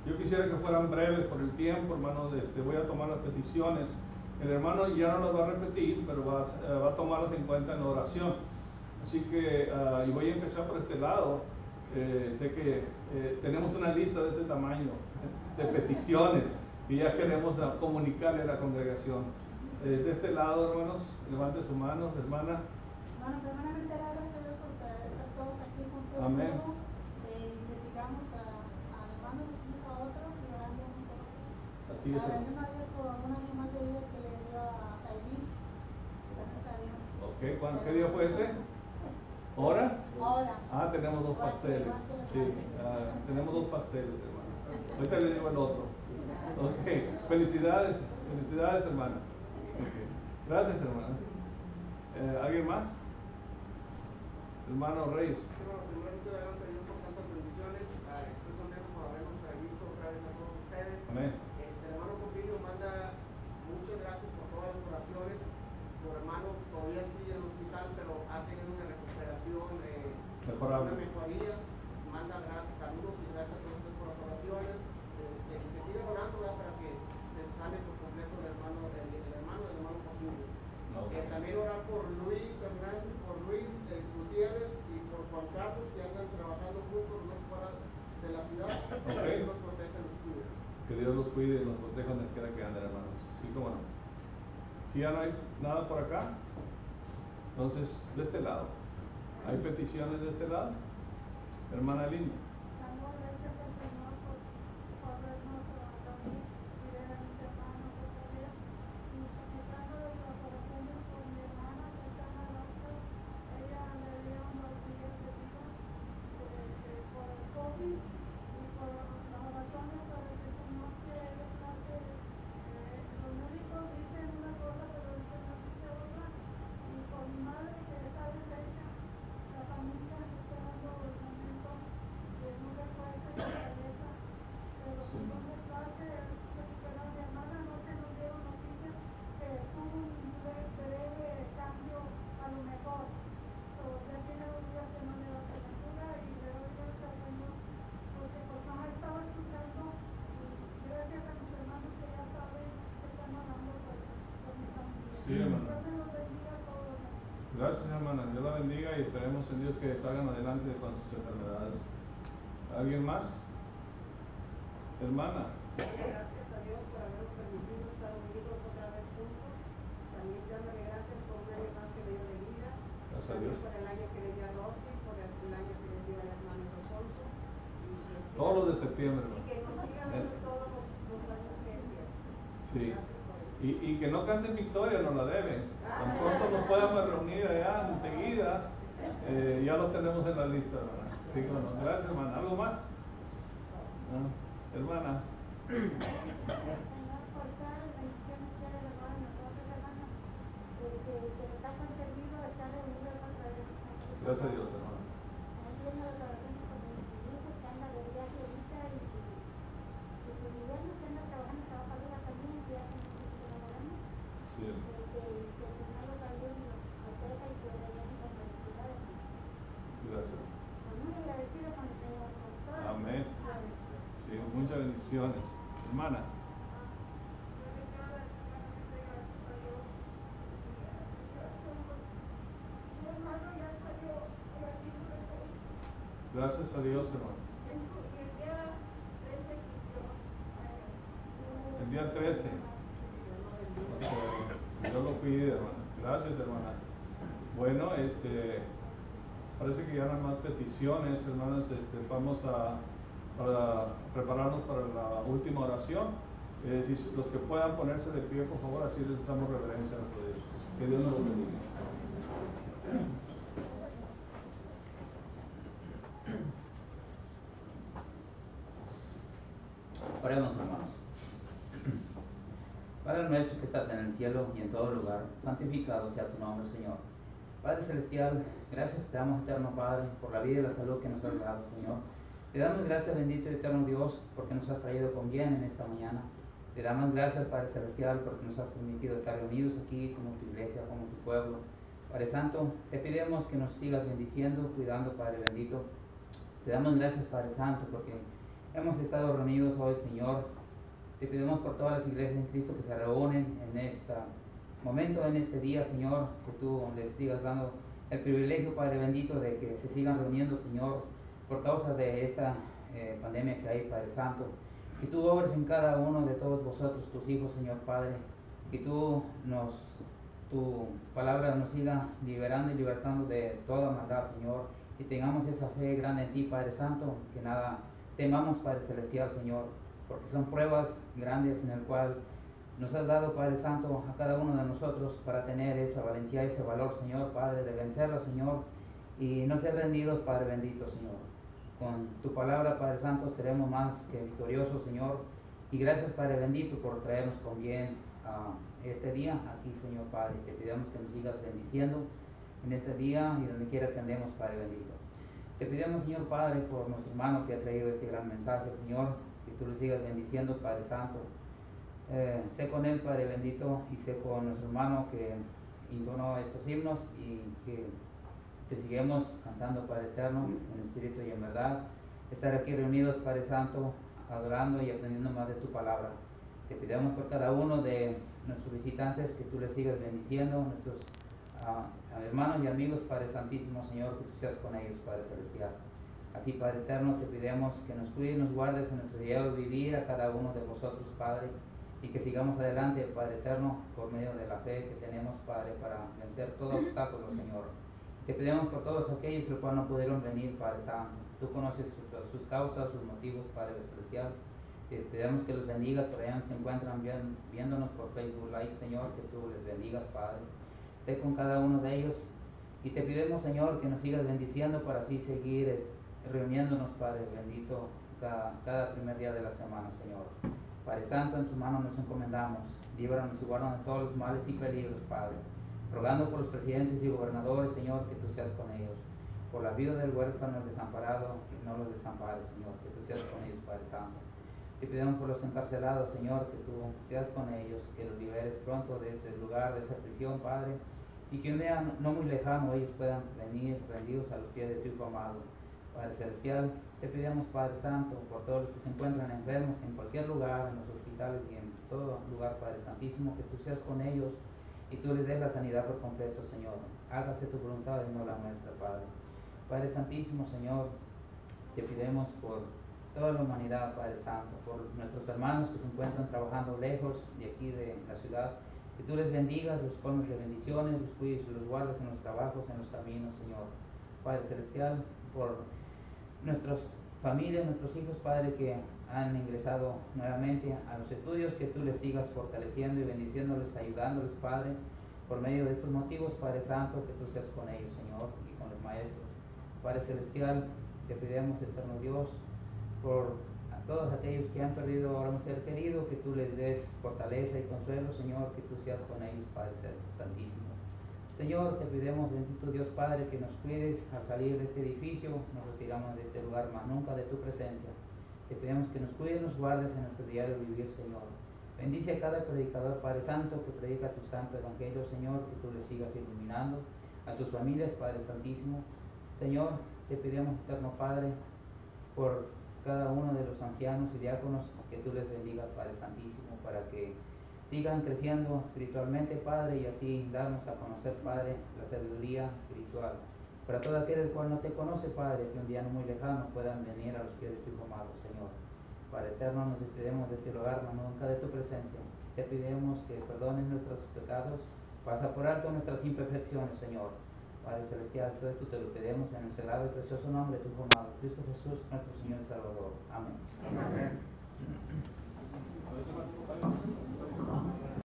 Yo quisiera que fueran breves por el tiempo, hermano. Voy a tomar las peticiones. El hermano ya no las va a repetir, pero va a tomarlas en cuenta en la oración. Así que, y voy a empezar por este lado. Sé que tenemos una lista de este tamaño de peticiones y ya queremos comunicarle a la congregación. De este lado, hermanos, levante sus manos, hermana. Hermano, primeramente gracias a Dios por estar todos aquí juntos. Amén. Que sigamos animándonos unos a otros y orando unos por otros. Así es. Agradecemos a Dios por un año más de vida que le dio a Tailín. Gracias a Dios. Ok, ¿qué día fue ese? ¿Hora? Ahora. Tenemos dos pasteles. Sí, tenemos dos pasteles, hermano. Ahorita le digo el otro. Ok, felicidades, hermano. Okay. Gracias, hermano. ¿Alguien más? Hermano Reyes. Bueno, primero te doy gracias a Dios por tantas bendiciones. Estoy contento por habernos visto otra vez a todos ustedes. Amén. El hermano Pompilio manda muchas gracias por todas las oraciones. Su hermano todavía sigue en el hospital, pero ha tenido una recuperación, una mejoría. Manda gracias, saludos y gracias a todos por las oraciones. Que sigan orando para que se sane por completo el hermano Pompilio. Okay. También orar por Luis Hernández, por Luis Gutiérrez y por Juan Carlos, que andan trabajando juntos, no fuera de la ciudad. Ok. Que Dios los proteja y los cuide. Que Dios los cuide y los proteja donde quiera que anden, hermanos. Sí, cómo no. Si ya no hay nada por acá, entonces de este lado. ¿Hay peticiones de este lado? Hermana Linda. Damos gracias al Señor por habernos reunido y ver a mis hermanos otra vez. Y sometando las oraciones por mi hermana que está en la alta, ella le dieron 2 días de vida por el COVID y por las oraciones para que el Señor se ella place. Los médicos dicen una cosa, pero el Señor dice otra. Y por mi madre que está deshecha, la familia está esperando el momento de no refuerce la cabeza, pero si no me place recuperar a mi hermana. Anoche nos dieron noticias que tuvo un breve cambio a lo mejor. Ya tiene 2 días que no le da temperatura y le doy gracias al Señor porque pues nos ha estado escuchando y gracias a mis hermanos que ya saben que están orando por mi familia. Sí, hermana. Dios me los bendiga a todos. Gracias, hermana. Dios la bendiga y esperemos en Dios que salgan adelante con sus enfermedades. ¿Alguien más? Hermana. Gracias a Dios por habernos permitido estar unidos otra vez juntos. También dándole gracias por un año más que le dio de vida. Gracias a Dios. Por el año que le dio a Rosy, por el año que le dio al hermano Alfonso. Todos los de septiembre, Y que nos sigan dando todos los años que él quiere. Sí. Gracias por eso. Y que no canten victoria, nos la deben. Tan pronto nos podamos reunir allá enseguida, ya lo tenemos en la lista, hermana. Sí, bueno, gracias, hermana. ¿Algo más? ¿No? Hermana. Señor, por cada bendición que quiere derramar en nosotros, hermanos, que nos ha concedido estar reunidos otra vez. Gracias a Dios, hermano. También las oraciones por mis hijos que anda de viaje ahorita y por mi yerno que anda trabajando, trabaja dura también, que ya tiene que estar enamorando. Sí. Que el Señor los ayude y los proteja y que le den esas felicidades. Gracias. Estoy muy agradecido con el Señor por todo. Amén. Sí, muchas bendiciones. Hermana. Gracias a Dios, hermano. El día 13. Okay. Dios lo cuide, hermano. Gracias, hermana. Bueno, parece que ya no hay más peticiones, hermanos. Vamos para prepararnos para la última oración. Si los que puedan ponerse de pie, por favor, así les damos reverencia a nuestro Dios. Que Dios nos los bendiga. Oremos, hermanos. Padre nuestro que estás en el cielo y en todo lugar, santificado sea tu nombre, Señor. Padre celestial, gracias te damos, eterno Padre, por la vida y la salud que nos has dado, Señor. Te damos gracias, bendito y eterno Dios, porque nos has traído con bien en esta mañana. Te damos gracias, Padre celestial, porque nos has permitido estar reunidos aquí como tu iglesia, como tu pueblo. Padre Santo, te pedimos que nos sigas bendiciendo, cuidando, Padre bendito. Te damos gracias, Padre Santo, porque hemos estado reunidos hoy, Señor. Te pedimos por todas las iglesias en Cristo que se reúnen en este momento, en este día, Señor, que tú les sigas dando el privilegio, Padre bendito, de que se sigan reuniendo, Señor, por causa de esta pandemia que hay, Padre Santo. Que tú obres en cada uno de todos vosotros, tus hijos, Señor Padre. Que tu palabra nos siga liberando y libertando de toda maldad, Señor. Y tengamos esa fe grande en ti, Padre Santo, que nada temamos, Padre Celestial, Señor, porque son pruebas grandes en el cual nos has dado, Padre Santo, a cada uno de nosotros para tener esa valentía, ese valor, Señor, Padre, de vencerlo, Señor, y no ser rendidos, Padre bendito, Señor. Con tu palabra, Padre Santo, seremos más que victoriosos, Señor, y gracias, Padre bendito, por traernos con bien a este día aquí, Señor Padre. Te pedimos que nos sigas bendiciendo en este día y donde quiera que andemos, Padre bendito. Te pedimos, Señor Padre, por nuestro hermano que ha traído este gran mensaje, Señor, que tú lo sigas bendiciendo, Padre Santo. Sé con él, Padre bendito, y sé con nuestro hermano que intonó estos himnos y que te seguimos cantando, Padre eterno, en espíritu y en verdad. Estar aquí reunidos, Padre Santo, adorando y aprendiendo más de tu palabra. Te pedimos por cada uno de nuestros visitantes que tú les sigas bendiciendo, nuestros hermanos y amigos, Padre Santísimo, Señor, que tú seas con ellos, Padre Celestial. Así, Padre eterno, te pedimos que nos cuides y nos guardes en nuestro diario vivir a cada uno de vosotros, Padre, y que sigamos adelante, Padre eterno, por medio de la fe que tenemos, Padre, para vencer todo obstáculo, Señor. Te pedimos por todos aquellos los cuales no pudieron venir, Padre Santo. Tú conoces sus causas, sus motivos, Padre Celestial. Te pedimos que los bendigas, por allá se encuentran viéndonos por Facebook Live, Señor, que tú les bendigas, Padre. Esté con cada uno de ellos. Y te pedimos, Señor, que nos sigas bendiciendo para así seguir reuniéndonos, Padre bendito, cada primer día de la semana, Señor. Padre Santo, en tus manos nos encomendamos. Líbranos y guárdanos de todos los males y peligros, Padre. Rogando por los presidentes y gobernadores, Señor, que tú seas con ellos. Por la vida del huérfano desamparado, que no los desampares, Señor, que tú seas con ellos, Padre Santo. Te pedimos por los encarcelados, Señor, que tú seas con ellos, que los liberes pronto de ese lugar, de esa prisión, Padre, y que un día no muy lejano ellos puedan venir rendidos a los pies de tu Hijo amado. Padre Celestial, te pedimos, Padre Santo, por todos los que se encuentran enfermos en cualquier lugar, en los hospitales y en todo lugar, Padre Santísimo, que tú seas con ellos y tú les des la sanidad por completo, Señor. Hágase tu voluntad y no la nuestra, Padre. Padre Santísimo, Señor, te pedimos por toda la humanidad, Padre Santo, por nuestros hermanos que se encuentran trabajando lejos de aquí de la ciudad, que tú les bendigas, los colmes de bendiciones, los cuides y los guardes en los trabajos, en los caminos, Señor. Padre Celestial, por nuestras familias, nuestros hijos, Padre, que han ingresado nuevamente a los estudios, que tú les sigas fortaleciendo y bendiciéndoles, ayudándoles, Padre, por medio de estos motivos, Padre Santo, que tú seas con ellos, Señor, y con los maestros. Padre Celestial, te pedimos, eterno Dios, por a todos aquellos que han perdido ahora un ser querido, que tú les des fortaleza y consuelo, Señor, que tú seas con ellos, Padre Santísimo. Señor, te pedimos, bendito Dios Padre, que nos cuides al salir de este edificio, nos retiramos de este lugar, mas nunca de tu presencia. Te pedimos que nos cuides, nos guardes en nuestro diario vivir, Señor. Bendice a cada predicador, Padre Santo, que predica tu santo evangelio, Señor, que tú le sigas iluminando, a sus familias, Padre Santísimo. Señor, te pedimos, eterno Padre, por cada uno de los ancianos y diáconos, que tú les bendigas, Padre Santísimo, para que sigan creciendo espiritualmente, Padre, y así darnos a conocer, Padre, la sabiduría espiritual. Para todo aquel el cual no te conoce, Padre, que un día no muy lejano puedan venir a los pies de tu Hijo amado, Señor. Padre eterno, nos despedimos de este lugar, mas nunca de tu presencia. Te pedimos que perdones nuestros pecados, pasa por alto nuestras imperfecciones, Señor. Padre Celestial, todo esto te lo pedimos en el sagrado y precioso nombre de tu Hijo amado, Cristo Jesús, nuestro Señor y Salvador. Amén. Amén.